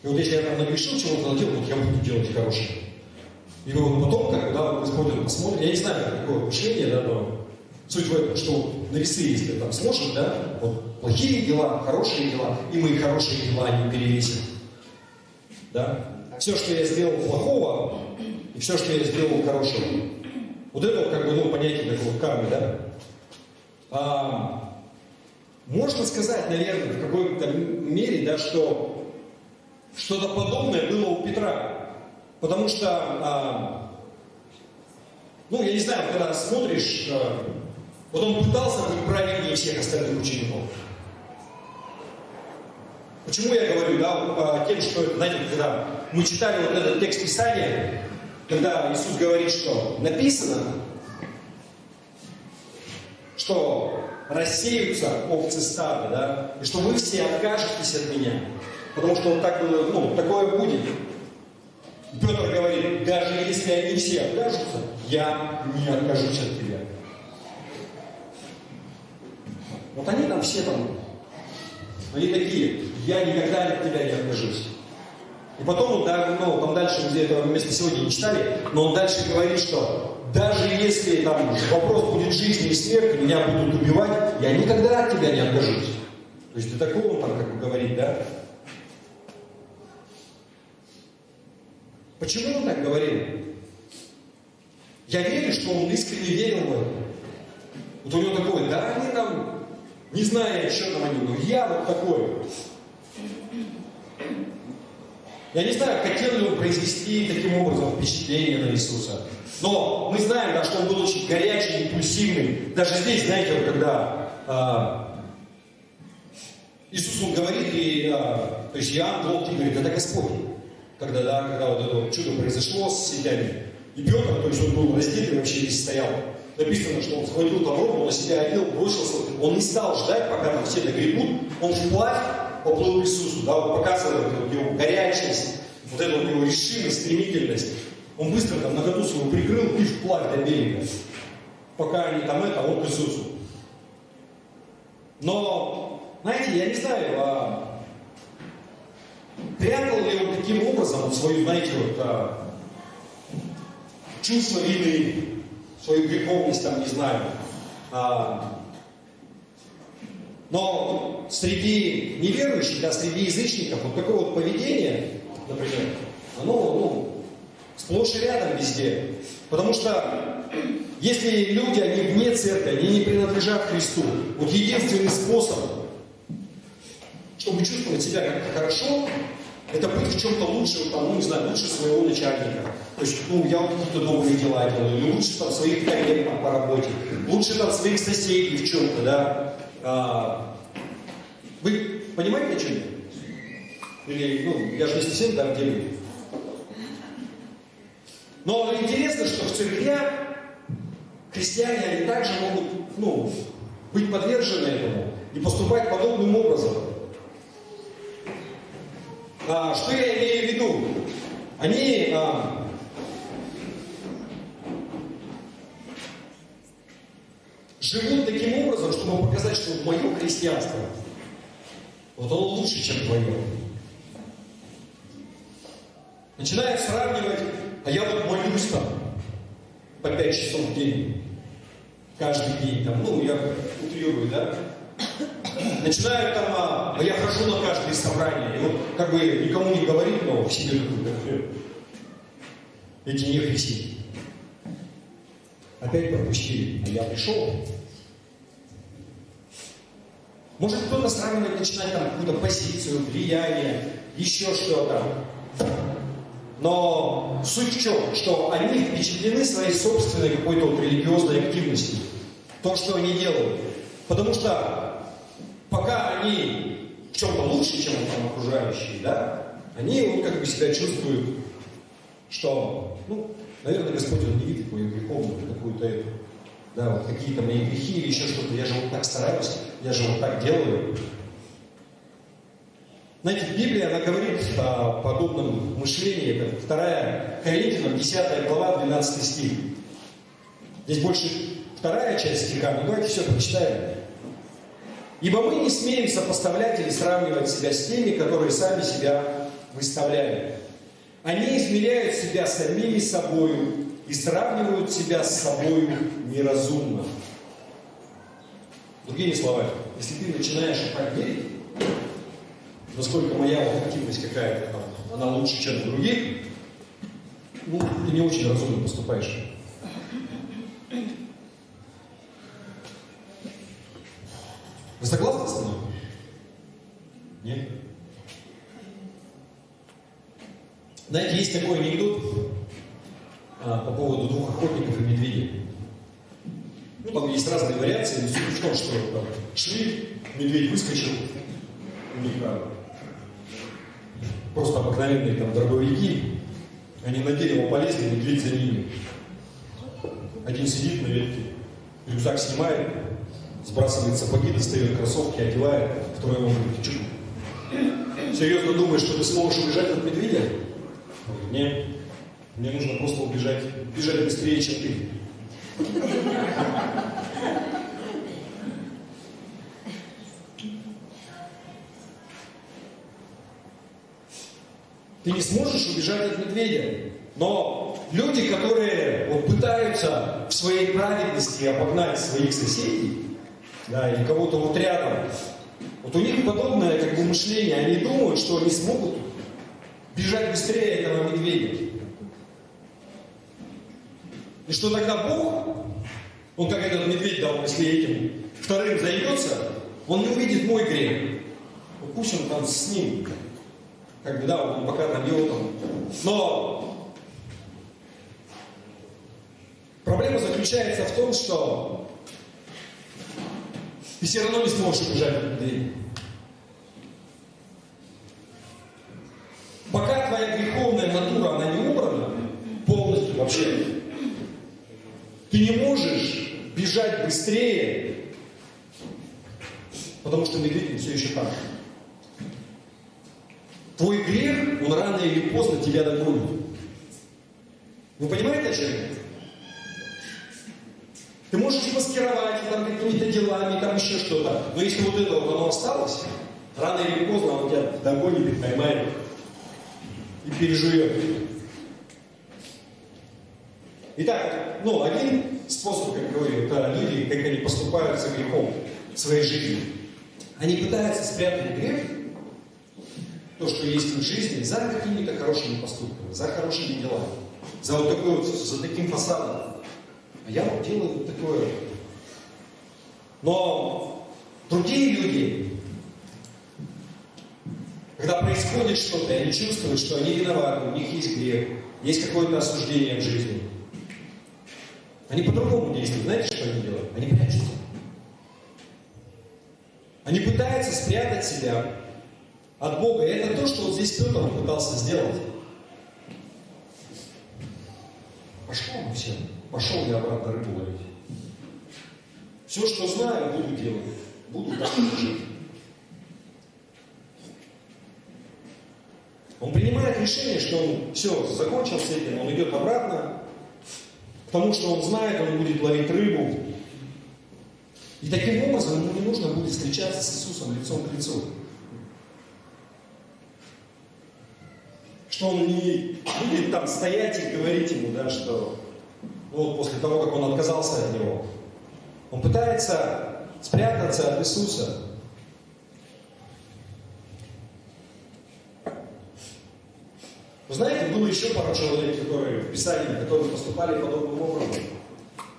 И вот если я там нагрешил чего-то наделал, вот я буду делать хорошее. И вот потом, как бы, да, Господь посмотрит, я не знаю, какое мышление, да, но суть в этом, что на весы, если там сложишь, да, вот плохие дела, хорошие дела, и мои хорошие дела они перевесят. Да. Все, что я сделал плохого, и все, что я сделал хорошего. Вот это вот, как бы, ну, понятие такого кармы, да. Можно сказать, наверное, в какой-то мере, да, что что-то подобное было у Петра. Потому что, Ну, я не знаю, когда смотришь, вот он пытался быть праведнее всех остальных учеников. Почему я говорю, да, тем, что, знаете, когда мы читали вот этот текст Писания, когда Иисус говорит, что написано, что рассеются овцы стада, да, и что вы все откажетесь от меня, потому что вот так, ну, такое будет. Петр говорит, даже если они все откажутся, я не откажусь от тебя. Вот они там все там, они такие, я никогда от тебя не откажусь. И потом он, да, ну, там дальше, где этого места сегодня не читали, но он дальше говорит, что даже если там вопрос будет жизни и смерти, меня будут убивать, я никогда от тебя не откажусь. То есть до такого он там как бы говорит, да? Почему он так говорил? Я верю, что он искренне верил в это. Вот у него такое, да, они там, не знаю, что там они, но я вот такой. Я не знаю, хотел ли он произвести таким образом впечатление на Иисуса. Но мы знаем, да, что он был очень горячий, импульсивный. Даже здесь, знаете, вот когда Иисус он говорит, и, то есть Иоанн Локтий говорит, это Господь. Когда вот это вот чудо произошло с сетями. И Петр, то есть он был раздетый, вообще весь стоял. Написано, что он схватил там руку, он на себя одел, бросился. Он не стал ждать, пока там все нагребут. Он вплавь поплыл к Иисусу, да, он показывает вот его горячность, вот эту вот его решимость, стремительность. Он быстро там на ходу свою прикрыл и вплавь до берега. Пока они там он к Иисусу. Но, знаете, я не знаю, прятал ли он таким образом свою, знаете, вот, чувство вины, свою греховность, там, не знаю. Но среди неверующих, да, среди язычников, вот такое вот поведение, например, оно, сплошь и рядом везде. Потому что если люди, они вне церкви, они не принадлежат Христу, вот единственный способ, чтобы чувствовать себя как-то хорошо, это быть в чем-то лучше, там, ну, не знаю, лучше своего начальника. То есть, я вот какие-то добрые дела делаю, или лучше там своих коллег по работе, лучше там своих соседей в чем-то, да. Вы понимаете, о чем я? Или, я же не совсем там делаю. Но интересно, что в церквях христиане, они также могут, быть подвержены этому и поступать подобным образом. Что я имею в виду? Они живут таким образом, чтобы показать, что мое христианство, вот оно лучше, чем твое. Начинают сравнивать, а я вот молюсь там по 5 часов в день, каждый день, там, я утрирую, да? Начинают там, а я хожу на каждое собрание, и вот как бы никому не говорит, но в себе такой, эти не христиане. Опять пропустили, а я пришел. Может кто-то сравнивать, начинать там какую-то позицию, влияние, еще что-то. Но суть в чем? Что они впечатлены своей собственной какой-то вот религиозной активностью. То, что они делают. Потому что пока они в чем-то лучше, чем там окружающие, да, они вот как бы себя чувствуют, что, наверное, Господь он не видит мою греховную какую-то эту, да, вот какие-то мои грехи или еще что-то, я же вот так стараюсь, я же вот так делаю. Знаете, Библия, она говорит о подобном мышлении, это 2 Коринфянам, 10 глава, 12 стих. Здесь больше вторая часть стиха, но давайте все прочитаем. «Ибо мы не смеем сопоставлять или сравнивать себя с теми, которые сами себя выставляют. Они измеряют себя самими собою и сравнивают себя с собою неразумно». Другими словами, если ты начинаешь так верить, насколько моя активность какая-то там, она лучше, чем у других, ты не очень разумно поступаешь. Вы согласны со мной? Нет? Знаете, есть такой анекдот по поводу 2 охотников и медведя. Ну, там есть разные вариации, но суть в том, что там, шли, медведь выскочил, у них просто обыкновенные там дробовики, они на дерево полезли, медведь за ними. Один сидит на ветке, рюкзак снимает, сбрасывает сапоги, достает кроссовки, одевает, второй ему говорит: ты что, серьезно думаешь, что ты сможешь убежать от медведя? Нет, мне нужно просто убежать, бежать быстрее, чем ты. Ты не сможешь убежать от медведя. Но люди, которые вот пытаются в своей праведности обогнать своих соседей, да, или кого-то вот рядом, вот у них подобное как бы мышление, они думают, что они смогут бежать быстрее этого медведя. И что тогда Бог, он как этот медведь дал, если этим вторым займется, он не увидит мой грех. Вот пусть он там с ним, как бы, да, он пока там его там. Но проблема заключается в том, что ты все равно не сможешь убежать от медведя. Пока твоя греховная натура, она не убрана полностью вообще, ты не можешь бежать быстрее, потому что медведь все еще там. Твой грех, он рано или поздно тебя догонит. Вы понимаете, о чем я? Ты можешь маскировать там какими-то делами, там еще что-то. Но если вот это вот оно осталось, рано или поздно он тебя догонит и поймает и пережует. Итак, один способ, как говорю, это люди, как они поступают за грехом в своей жизни. Они пытаются спрятать грех, то, что есть в жизни, за какими-то хорошими поступками, за хорошими делами, за вот такой вот, за таким фасадом. А я вот делаю вот такое. Но другие люди, когда происходит что-то, они чувствуют, что они виноваты, у них есть грех, есть какое-то осуждение в жизни. Они по-другому действуют. Знаете, что они делают? Они прячутся. Они пытаются спрятать себя от Бога. И это то, что вот здесь Петр пытался сделать. Пошел он все. Пошел я обратно рыбу ловить. Все, что знаю, буду делать. Буду так жить. Он принимает решение, что он все, закончил с этим, он идет обратно к тому, что он знает, он будет ловить рыбу. И таким образом ему не нужно будет встречаться с Иисусом лицом к лицу. Что он не будет там стоять и говорить ему, да, что вот после того, как он отказался от него, он пытается спрятаться от Иисуса. Вы знаете, было еще пару человек, которые в Писании, которые поступали подобным образом.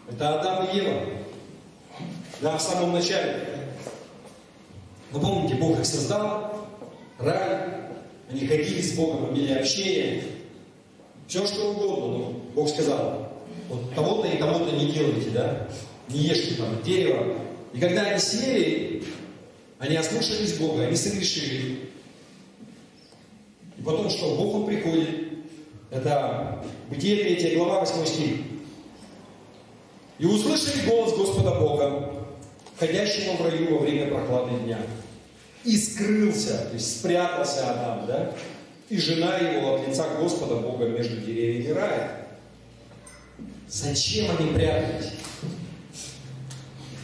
Это Адам и Ева. Да, в самом начале. Вы помните, Бог их создал, рай, они ходили с Богом, имели общение, все что угодно, но Бог сказал, вот того-то и того-то не делайте, да, не ешьте там дерево. И когда они съели, они ослушались Бога, они согрешили. И потом что? Бог он приходит. Это Бытие 3 глава, 8 стих. И услышали голос Господа Бога, входящего в раю во время прохлады дня. И скрылся, то есть спрятался Адам, да? И жена его от лица Господа Бога между деревьями рая. Зачем они прятались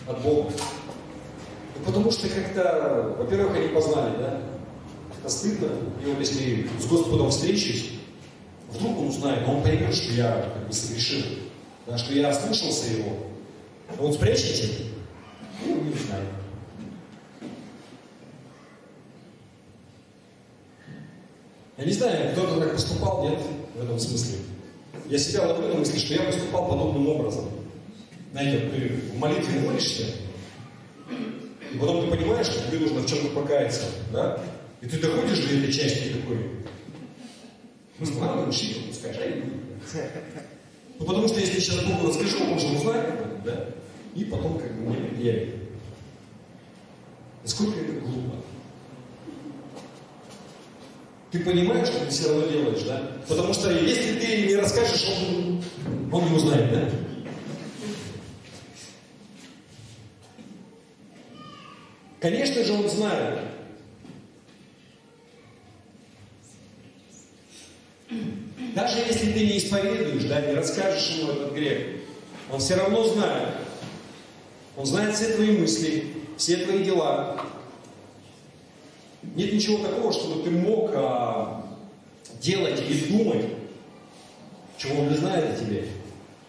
от Бога? Ну, потому что как-то, во-первых, они познали, да? Это стыдно. И вот если с Господом встречусь, вдруг он узнает, но он поймет, что я как бы согрешил, да, что я ослушался его. А вот спрячете, ну, не знаю. Я не знаю, кто-то так поступал, нет, в этом смысле. Я себя ловлю на мысли, что я поступал подобным образом. Знаете, ты в молитве молишься, и потом ты понимаешь, что тебе нужно в чем-то покаяться, да? И ты доходишь до этой части и такой, ну, надо решить, пускай, а я не буду. Ну, потому что если я сейчас Богу расскажу, он же узнает об этом, да? и потом как бы мне предъявит. Насколько это глупо? Ты понимаешь, что ты все равно делаешь, да? Потому что если ты не расскажешь, он не узнает, да? Конечно же, он знает. Даже если ты не исповедуешь, да, не расскажешь ему этот грех, он все равно знает. Он знает все твои мысли, все твои дела. Нет ничего такого, чтобы ты мог делать или думать, чего он не знает о тебе.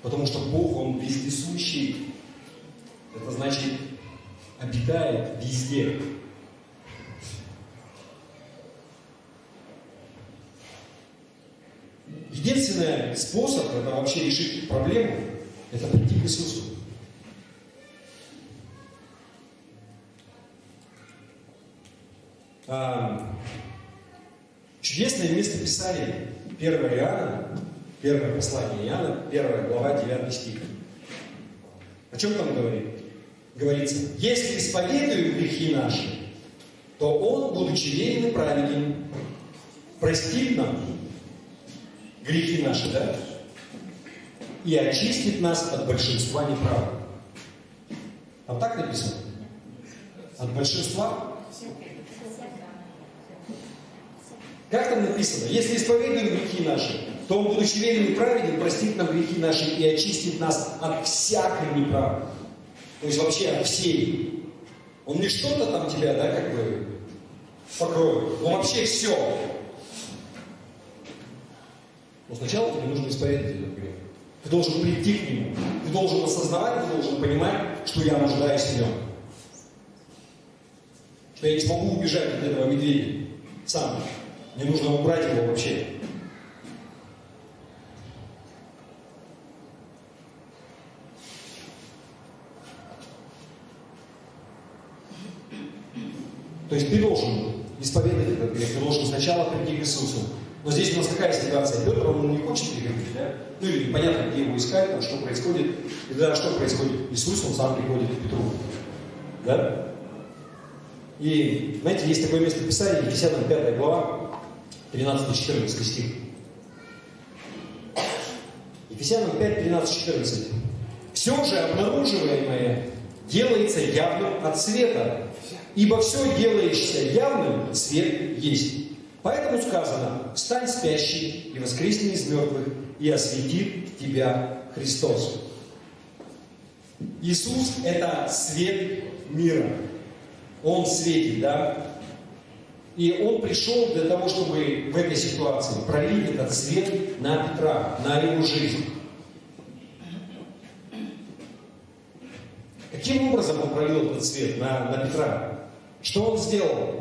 Потому что Бог, Он вездесущий. Это значит, обитает везде. Единственный способ это вообще решить проблему, это прийти к Иисусу. Чудесное место Писания, 1 Иоанна, первое послание Иоанна, 1 глава, 9 стих. О чем там говорит? Говорится, если исповедуем грехи наши, то Он, будучи верен и праведен, простит нам грехи наши, да? И очистит нас от большинства неправды. Там так написано? От большинства? Как там написано? Если исповедуем грехи наши, то Он, будучи верен и праведен, простит нам грехи наши и очистит нас от всякой неправды. То есть вообще от всей. Он не что-то там тебя, да, как бы покроет, но вообще все. Но сначала тебе нужно исповедовать этот грех. Ты должен прийти к Нему. Ты должен осознавать, ты должен понимать, что я нуждаюсь в Нем. Что я не смогу убежать от этого медведя сам. Мне нужно убрать его вообще. То есть ты должен исповедовать этот грех, ты должен сначала прийти к Иисусу. Но здесь у нас какая ситуация? Петр, он не хочет приходить, да? Ну или непонятно, где его искать, там, что происходит. И тогда что происходит? Иисус, он сам приходит к Петру. Да? И, знаете, есть такое место Писания, Ефесянам 5 глава, 13-14 стих. Ефесянам 5, 13-14. Все же обнаруживаемое делается явным от света, ибо все делаешься явным, свет есть. Поэтому сказано, встань спящий и воскресни из мертвых, и осветит тебя Христос. Иисус – это свет мира. Он светит, да? И Он пришел для того, чтобы в этой ситуации пролить этот свет на Петра, на его жизнь. Каким образом Он пролил этот свет на Петра? Что Он сделал?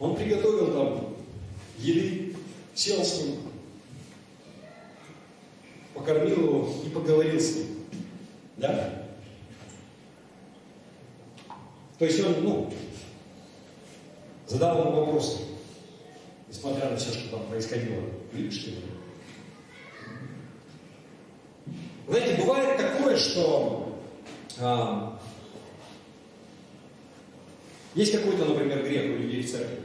Он приготовил там еды, сел с ним, покормил его и поговорил с ним. Да? То есть он, задал ему вопросы, несмотря на все, что там происходило. Видишь ты? Знаете, бывает такое, что есть какой-то, например, грех у людей в церкви.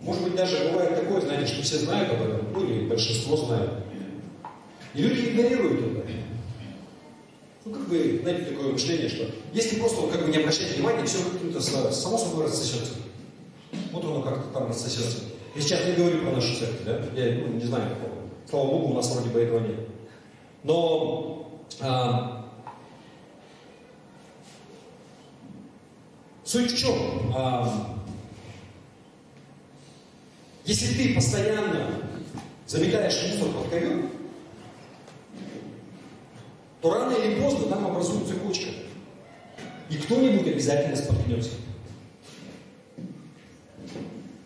Может быть, даже бывает такое, знаете, что все знают об этом, ну или большинство знают. И люди игнорируют это. Как бы, знаете, такое мышление, что если просто как бы не обращать внимания, все как-то само собой рассосется. Вот оно как-то там рассосется. Я сейчас не говорю про нашу церковь, да? Я не знаю такого. Слава Богу, у нас вроде бы этого нет. Но суть в чем? Если ты постоянно заметаешь мусор под ковер, то рано или поздно там образуется кучка. И кто-нибудь обязательно споткнется.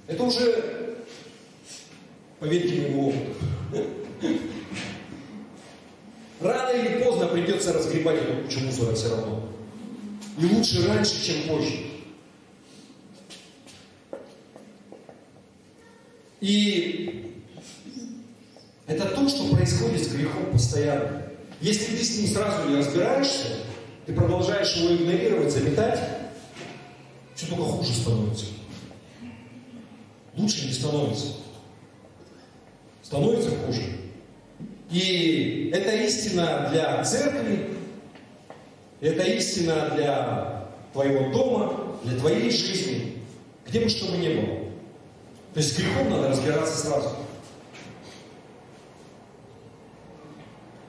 Это уже, поверьте моему опыту. Рано или поздно придется разгребать эту кучу мусора все равно. И лучше раньше, чем позже. И это то, что происходит с грехом постоянно. Если ты с ним сразу не разбираешься, ты продолжаешь его игнорировать, заметать, все только хуже становится. Лучше не становится. Становится хуже. И это истина для церкви, это истина для твоего дома, для твоей жизни, где бы что бы ни было. То есть с грехом надо разбираться сразу.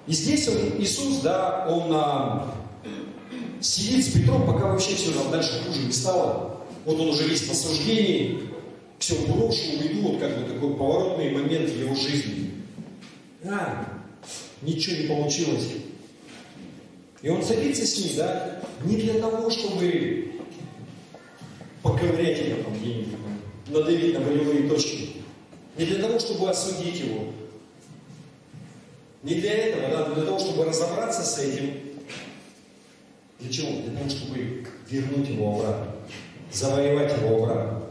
И здесь Иисус, да, он сидит с Петром, пока вообще все там дальше хуже не стало. Вот он уже весь в осуждении, все брошу, уйду, вот как бы такой поворотный момент в его жизни. Ничего не получилось. И он садится с ним, да, не для того, чтобы поковырять его там где-нибудь, надавить на болевые точки. Не для того, чтобы осудить его. Не для этого, да, для того, чтобы разобраться с этим. Для чего? Для того, чтобы вернуть его обратно. Завоевать его обратно.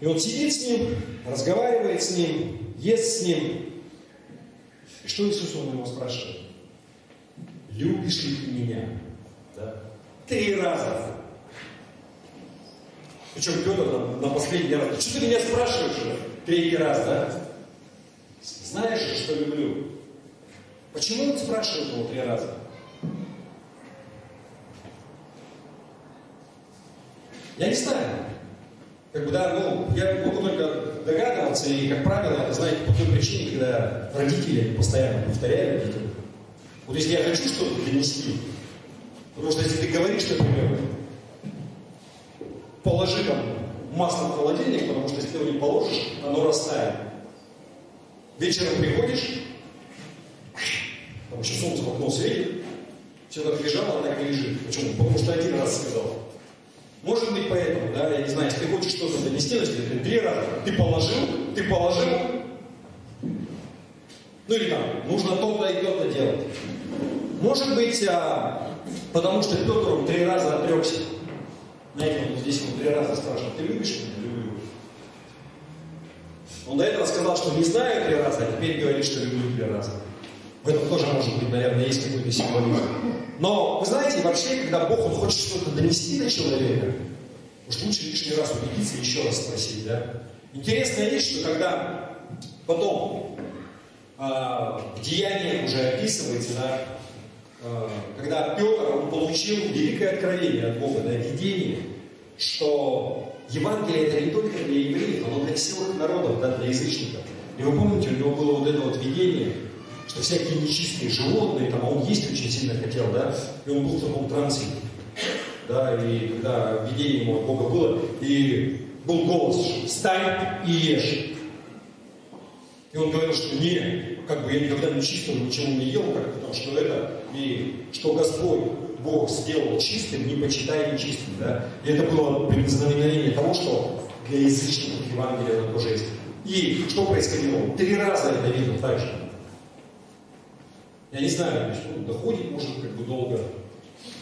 И он сидит с ним, разговаривает с ним, ест с ним. И что Иисус он его спрашивает? Любишь ли ты меня? Да? 3 раза. Причем Петр на последний раз. Что ты меня спрашиваешь уже? 3 раз, да? Знаешь же, что люблю. Почему он спрашивает его 3 раза? Я не знаю. Как бы, да, я могу только догадываться, и, как правило, это, знаете, по той причине, когда родители постоянно повторяют детям. Вот если я хочу что-то донести, потому что если ты говоришь, например, положи там масло в холодильник, потому что если ты его не положишь, оно растает. Вечером приходишь, там еще солнце в окно светит, все так лежало, так и лежит. Почему? Потому что 1 раз сказал. Может быть поэтому, да, я не знаю, если ты хочешь что-то донести, значит, ты 3 раза, ты положил, ну или там, нужно то-то и то-то делать. Может быть, потому что Петр он 3 раза отрекся. Знаете, вот здесь он 3 раза спрашивает, ты любишь меня? Люблю. Он до этого сказал, что не знаю 3 раза, а теперь говорит, что люблю 3 раза. В этом тоже может быть, наверное, есть какой-то символизм. Но, вы знаете, вообще, когда Бог он хочет что-то донести до человека, уж лучше лишний раз убедиться и еще раз спросить, да? Интересная вещь, что когда потом в деяниях уже описывается, да, когда Петр он получил великое откровение от Бога, да, видение, что Евангелие это не только для евреев, оно для всех народов, да, для язычников. И вы помните, у него было вот это вот видение, что всякие нечистые животные, там, а он есть очень сильно хотел, да, и он был в таком трансе, да, и когда видение ему от Бога было, и был голос, встань и ешь. И он говорил, что не, как бы я никогда нечистого ничего не ел, как, потому что это, и что Господь, Бог сделал чистым, не почитай нечистым, да. И это было предзнаменование того, что для язычников Евангелие оно тоже есть. И что происходило? 3 раза это видел так же. Я не знаю, доходит, может, как бы долго.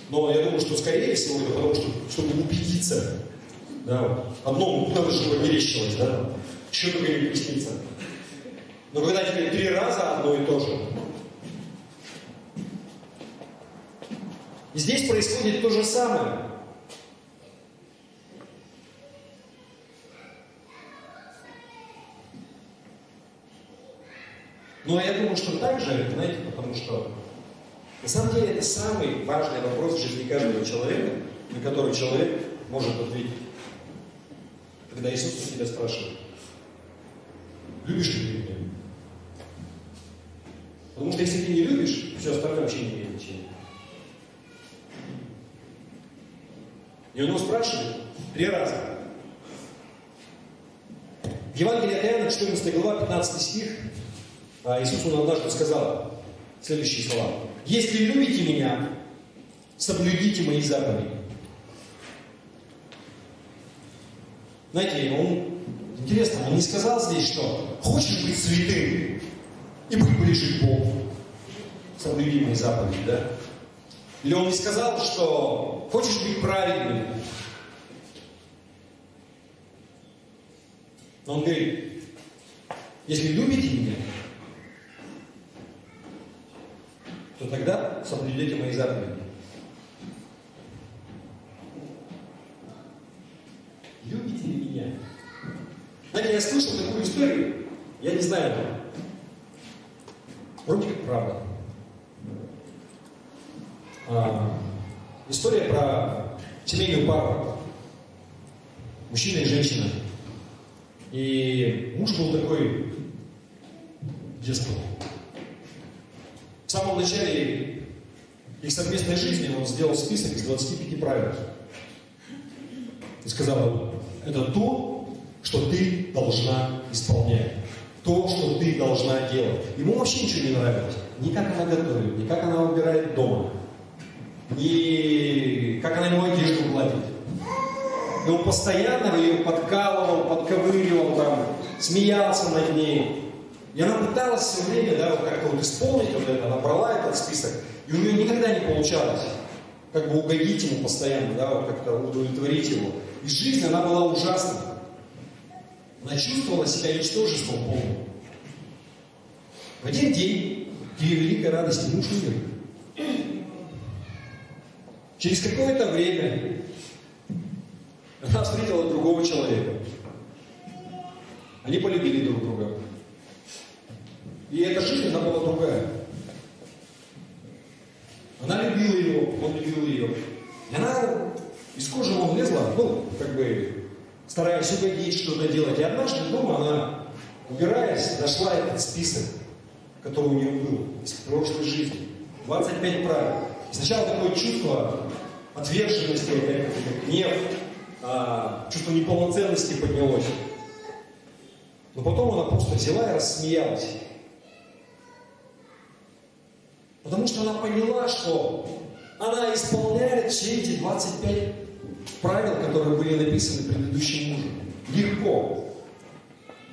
Но я думаю, что скорее всего это потому, что, чтобы убедиться. Да, одно надо же мерещилось, да? Еще только не приснится. Но когда тебе 3 раза одно и то же. И здесь происходит то же самое. Но я думаю, что так же, знаете, потому что на самом деле это самый важный вопрос в жизни каждого человека, на который человек может ответить. Когда Иисус у тебя спрашивает, любишь ли ты меня? Потому что если ты не любишь, все остальное вообще не имеет значения. И он его спрашивает 3 раза. В Евангелии от Иоанна, 14 глава, 15 стих, Иисус он однажды сказал следующие слова. Если любите меня, соблюдите мои заповеди. Знаете, он, интересно, он не сказал здесь, что хочешь быть святым и быть ближе к Богу. Соблюди мои заповеди, да? Или он не сказал, что хочешь быть праведным. Но он говорит, Если любите меня, то тогда соблюдете мои заповеди. Любите ли меня? Знаете, я слышал такую историю, я не знаю, вроде как правда. История про семейную пару. Мужчина и женщина. И муж был такой деспот. В самом начале их совместной жизни он сделал список из 25 правил. И сказал: это то, что ты должна исполнять. То, что ты должна делать. Ему вообще ничего не нравилось. Ни как она готовит, ни как она убирает дома, ни как она ему одежду гладит. И он постоянно ее подкалывал, подковыривал, там, смеялся над ней. И она пыталась все время, да, вот как-то вот исполнить вот это, она брала этот список, и у нее никогда не получалось как бы угодить ему постоянно, да, вот как-то удовлетворить его. И жизнь, она была ужасной. Она чувствовала себя ничтожеством полным. В один день, к ее великой радости, муж умер. Через какое-то время она встретила другого человека. Они полюбили друг друга. И эта жизнь, она была другая. Она любила его, он любил ее. И она из кожи вон лезла, ну, как бы, стараясь угодить, что-то делать. И однажды дома она, убираясь, нашла этот список, который у нее был из прошлой жизни. 25 правил. И сначала такое чувство отверженности, гнев, чувство неполноценности поднялось. Но потом она просто взяла и рассмеялась. Потому что она поняла, что она исполняет все эти 25 правил, которые были написаны предыдущим мужем. Легко.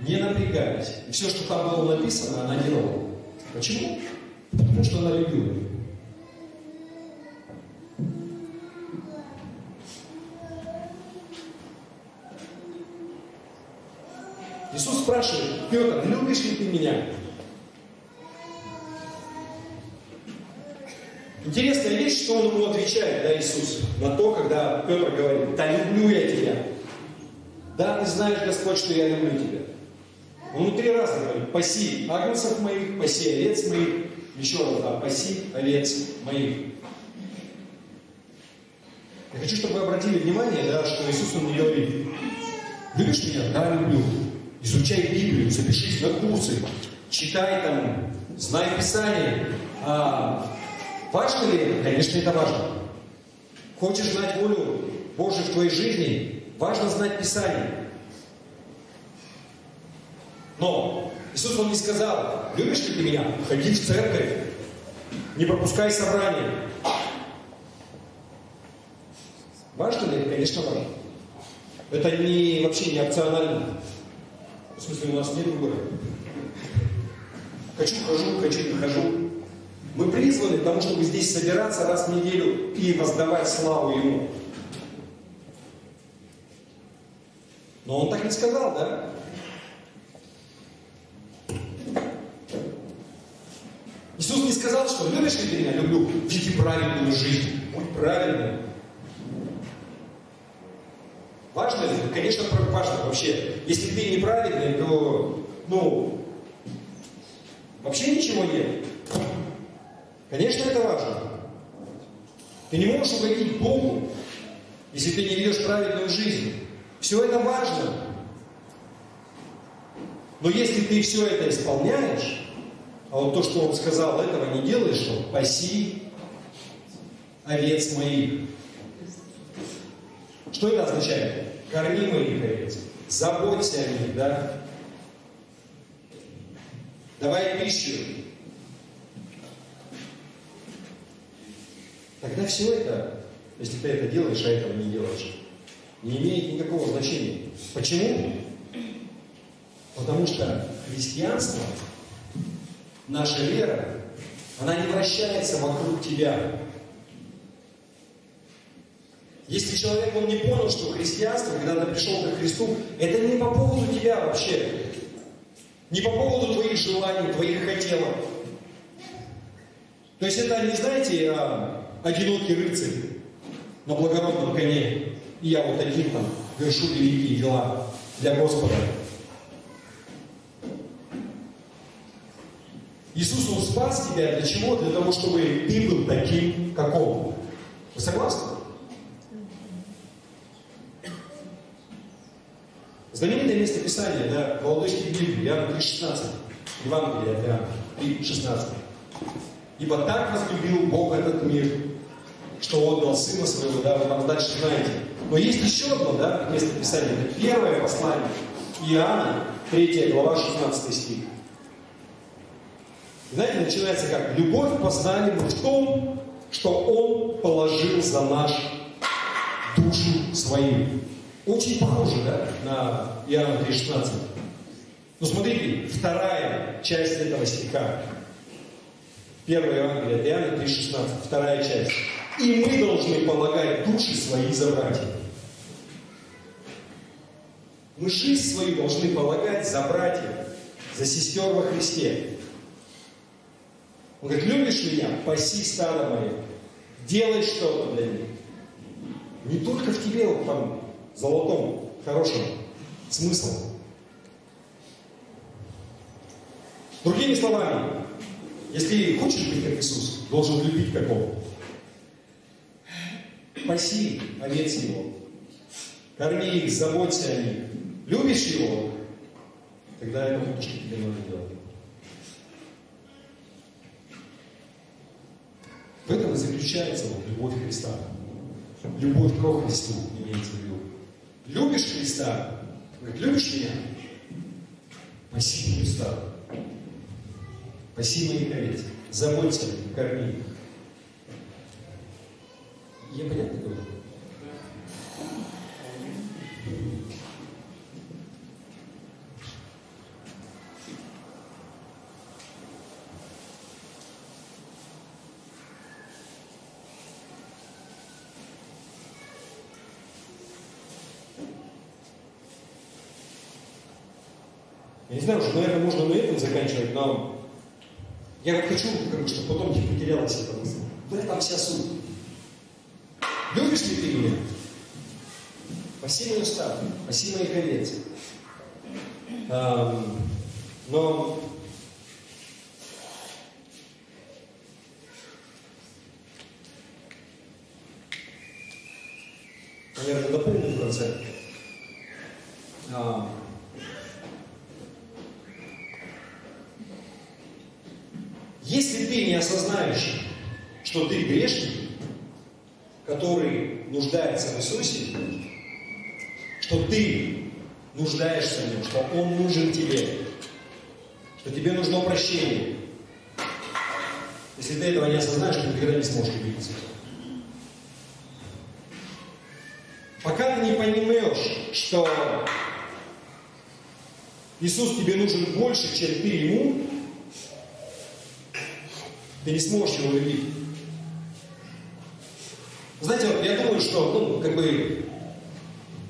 Не напрягаясь. И все, что там было написано, она делала. Почему? Потому что она любила. Иисус спрашивает: Петр, любишь ли ты меня? Интересная вещь, что он ему отвечает, да, Иисус, на то, когда Петр говорит: да, люблю я тебя. Да, ты знаешь, Господь, что я люблю тебя. Он ему 3 раза говорит: паси агнцев моих, паси овец моих. Еще раз, да, паси овец моих. Я хочу, чтобы вы обратили внимание, да, что Иисус он не говорит: любишь меня? Да, люблю. Изучай Библию, запишись на курсы, читай там, знай Писание. Важно ли это? Конечно, это важно. Хочешь знать волю Божию в твоей жизни? Важно знать Писание. Но Иисус вам не сказал: любишь ли ты меня? Ходи в церковь, не пропускай собрания. Важно ли это? Конечно, важно. Это вообще не опционально. В смысле, у нас нет выбора. Хочу — хожу, хочу — не хожу. Мы призваны к тому, чтобы здесь собираться раз в неделю и воздавать славу Ему. Но Он так не сказал, да? Иисус не сказал, что любишь ли ты меня? Люблю. Веди правильную жизнь. Будь правильным. Важно ли? Конечно, важно вообще. Если ты неправильный, то, вообще ничего нет. Конечно, это важно. Ты не можешь угодить Богу, если ты не ведешь праведную жизнь. Все это важно. Но если ты все это исполняешь, а вот то, что Он сказал, этого не делаешь, что паси овец моих. Что это означает? Корми моих овец, заботься о них, да? Давай пищу. Тогда все это, если ты это делаешь, а этого не делаешь, не имеет никакого значения. Почему? Потому что христианство, наша вера, она не вращается вокруг тебя. Если человек, он не понял, что христианство, когда ты пришел ко Христу, это не по поводу тебя вообще. Не по поводу твоих желаний, твоих хотелок. То есть это, не знаете, одинокий рыцарь на благородном коне. И я вот один там вершу великие дела для Господа. Иисус, Он спас тебя для чего? Для того, чтобы ты был таким, как Он. Вы согласны? Знаменитое место Писания, да, молодой стих Библии, Иоанна 3,16, Евангелие от Иоанна 3,16. Ибо так возлюбил Бог этот мир, что отдал Сына Своего, да, вы там дальше знаете. Но есть еще одно, да, место Писания, это первое послание Иоанна, 3 глава, 16 стих. Знаете, начинается как: любовь познали мы в том, что Он положил за наш душу свою. Очень похоже, да, на Иоанна 3,16. Но смотрите, вторая часть этого стиха. Первое Евангелие от Иоанна 3,16, вторая часть. И мы должны полагать души свои за братьев. Мы жизнь свою должны полагать за братьев, за сестер во Христе. Он говорит: любишь меня, паси стадо мое, делай что-то для них. Не только в тебе, вот там, золотом, хорошим смыслом. Другими словами, если хочешь быть как Иисус, должен любить как Он. Паси овец Его, корми их, заботься о них. Любишь Его, тогда это вот, что тебе нужно делать. В этом и заключается вот любовь Христа. Любовь ко Христу имеется в виду. Любишь Христа? Говорит: любишь меня? Паси Христа. Паси моих овец. Заботься о них, корми их. Я понятно говорю? Я не знаю, что, наверное, можно на этом заканчивать, но я вот хочу, чтобы потом не потерялась эта мысль. В этом вся суть. Любишь ли ты меня? Паси мою стадо, паси моих овец. Но наверное, дополню в конце. Если ты не осознаешь, что ты грешник, который нуждается в Иисусе, что ты нуждаешься в Нем, что Он нужен тебе, что тебе нужно прощение. Если ты этого не осознаешь, ты никогда не сможешь любить Иисуса. Пока ты не поймешь, что Иисус тебе нужен больше, чем ты Ему, ты не сможешь Его любить. Знаете, вот я думаю, что,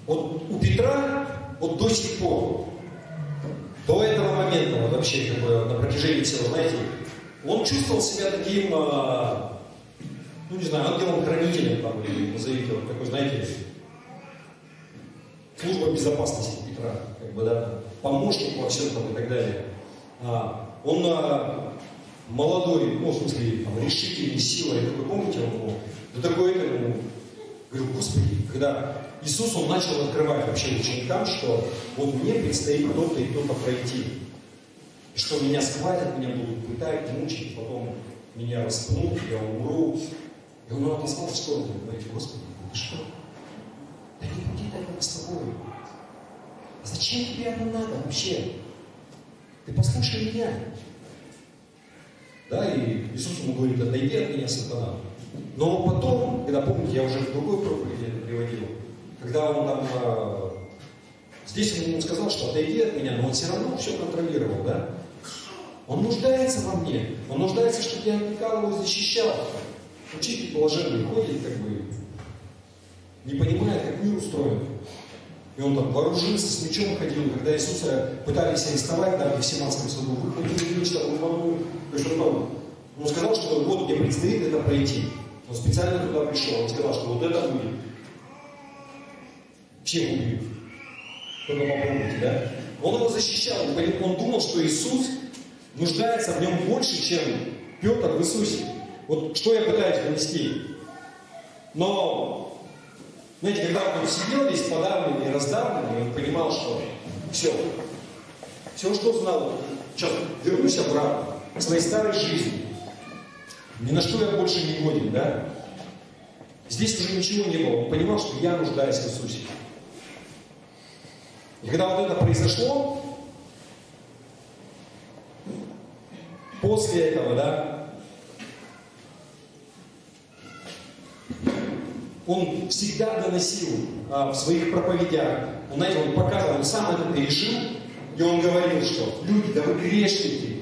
вот у Петра, вот до сих пор, до этого момента, вот вообще, на протяжении всего, знаете, он чувствовал себя таким, не знаю, ангелом-хранителем, там, или назовите, вот такой, знаете, служба безопасности Петра, да, помощник во всем там и так далее. Он молодой, в смысле, там, решительной силой, такой, помните, он до такой этому говорил: Господи, когда Иисус, Он начал открывать вообще ученикам, что вот мне предстоит кто-то и кто-то пройти. И что меня схватят, меня будут пытать, мучить, потом меня распнут, я умру. И он отослал в сторону и говорит: Господи, ты что? Да не будет этого с тобой. А зачем тебе это надо вообще? Ты послушай меня. Да, и Иисус ему говорит: отойди от меня, сатана. Но потом, когда, помните, я уже в другой проповеди это приводил, когда он там, здесь он ему сказал, что отойди от меня, но он все равно все контролировал, да? Он нуждается во мне, он нуждается, чтобы я опекал его, защищал. Учитель блаженный ходит, не понимая, как мир устроен. И он там вооружился, с мечом ходил. Когда Иисуса пытались арестовать, да, в Гефсиманском саду, выходил меч, там, то есть он сказал, что вот мне предстоит это пройти. Он специально туда пришел, он сказал, что вот это будет. Всех убьют. Только попробуйте, да? Он его защищал, он думал, что Иисус нуждается в нем больше, чем Петр в Иисусе. Вот что я пытаюсь донести. Но, знаете, когда он сидел весь подавленный и раздавленный, он понимал, что все, что знал, сейчас вернусь обратно к своей старой жизни. Ни на что я больше не годен, да? Здесь уже ничего не было. Он понимал, что я нуждаюсь в Иисусе. И когда вот это произошло, после этого, да, он всегда доносил в своих проповедях, он, знаете, он показывал, он сам это пережил, и он говорил, что люди, да вы грешники,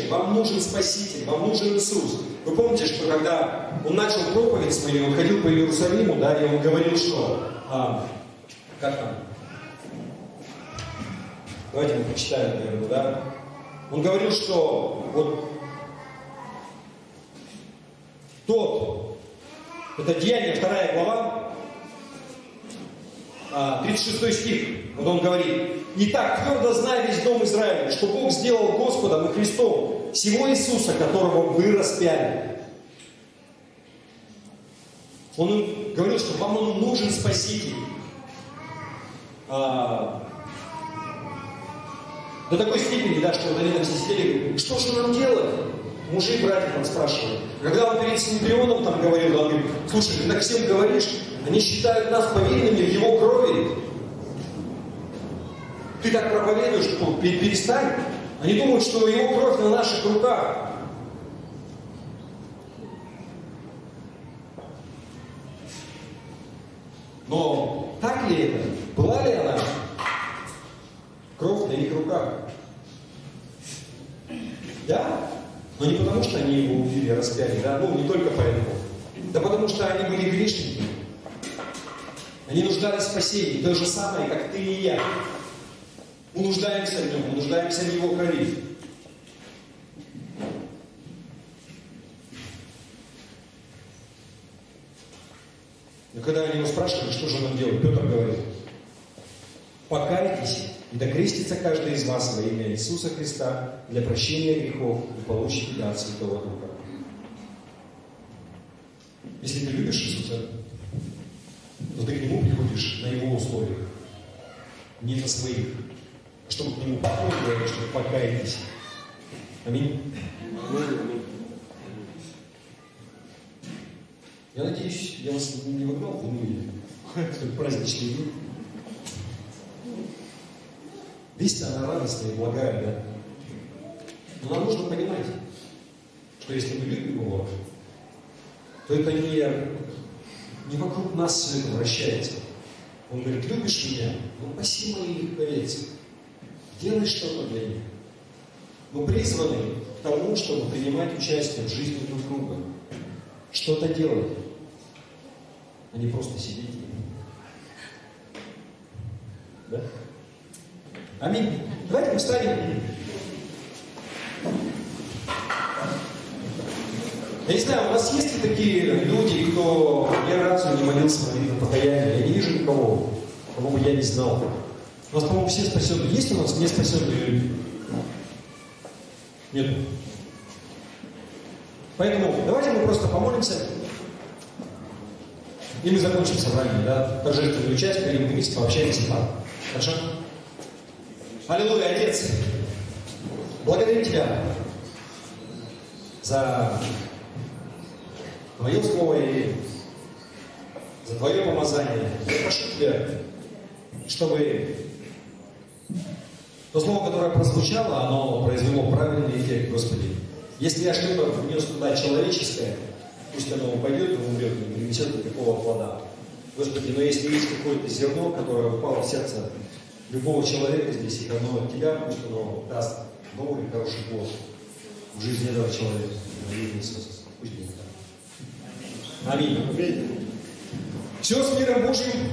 вам нужен Спаситель, вам нужен Иисус. Вы помните, что когда он начал проповедь свою, он ходил по Иерусалиму, да, и он говорил, что, как там? Давайте мы почитаем, наверное, да? Он говорил, что вот это Деяние, 2 глава, 36 стих, вот он говорит: «Итак, твердо знай весь дом Израиля, что Бог сделал Господом и Христом сего Иисуса, которого вы распяли». Он говорил, что вам нужен Спаситель. До такой степени, да, что вот они там все сидели, говорят: что же нам делать? Мужи и братья там спрашивали. Когда он перед Синедрионом там говорил, он говорит: слушай, ты так всем говоришь, они считают нас повинными в его крови. Ты так проповедуешь, что перестань. Они думают, что его кровь на наших руках. Но так ли это? Была ли она? Кровь на их руках. Да? Но не потому, что они его убили, распяли, да? Ну, не только поэтому. Да потому что они были грешники. Они нуждались в спасении. То же самое, как ты и я. Мы нуждаемся в нем, мы нуждаемся в его крови. Но когда они его спрашивали, что же нам делать, Петр говорит: покайтесь, и докрестится каждый из вас во имя Иисуса Христа для прощения грехов, и получите дар Святого Духа. Если ты любишь Иисуса, то ты к Нему приходишь на Его условиях, не на своих. Чтобы к Нему приходить, говорят, что покайтесь. Аминь. Я надеюсь, я вас не выгнал в уныние. Как праздничный день. Весть-то она радостная и благая, да? Но нам нужно понимать, что если мы любим Его, то это не вокруг нас все это вращается. Он говорит: любишь меня? Ну, паси моих овец. Делай что-то для них. Мы призваны к тому, чтобы принимать участие в жизни друг друга. Что-то делать, а не просто сидеть. Да? Аминь. Давайте мы встанем. Я не знаю, у нас есть ли такие люди, кто ни разу не молился молитву покаяния? Я не вижу никого, кого бы я не знал. У нас, по-моему, все спасенные. Есть у нас не спасенные люди? Нет. Поэтому давайте мы просто помолимся, и мы закончим собрание, да? Торжественную часть, и мы вместе пообщаемся там. Хорошо? Аллилуйя, Отец! Благодарим Тебя за Твое Слово и за Твое помазание. Я прошу Тебя, чтобы то Слово, которое прозвучало, оно произвело правильный эффект, Господи. Если я что-то внес туда человеческое, пусть оно упадет и умрет, не принесет никакого плода. Господи, но если есть какое-то зерно, которое упало в сердце любого человека здесь, и оно от Тебя, пусть оно даст новый хороший плод в жизни этого человека. Пусть будет так. Аминь. Все с миром Божьим.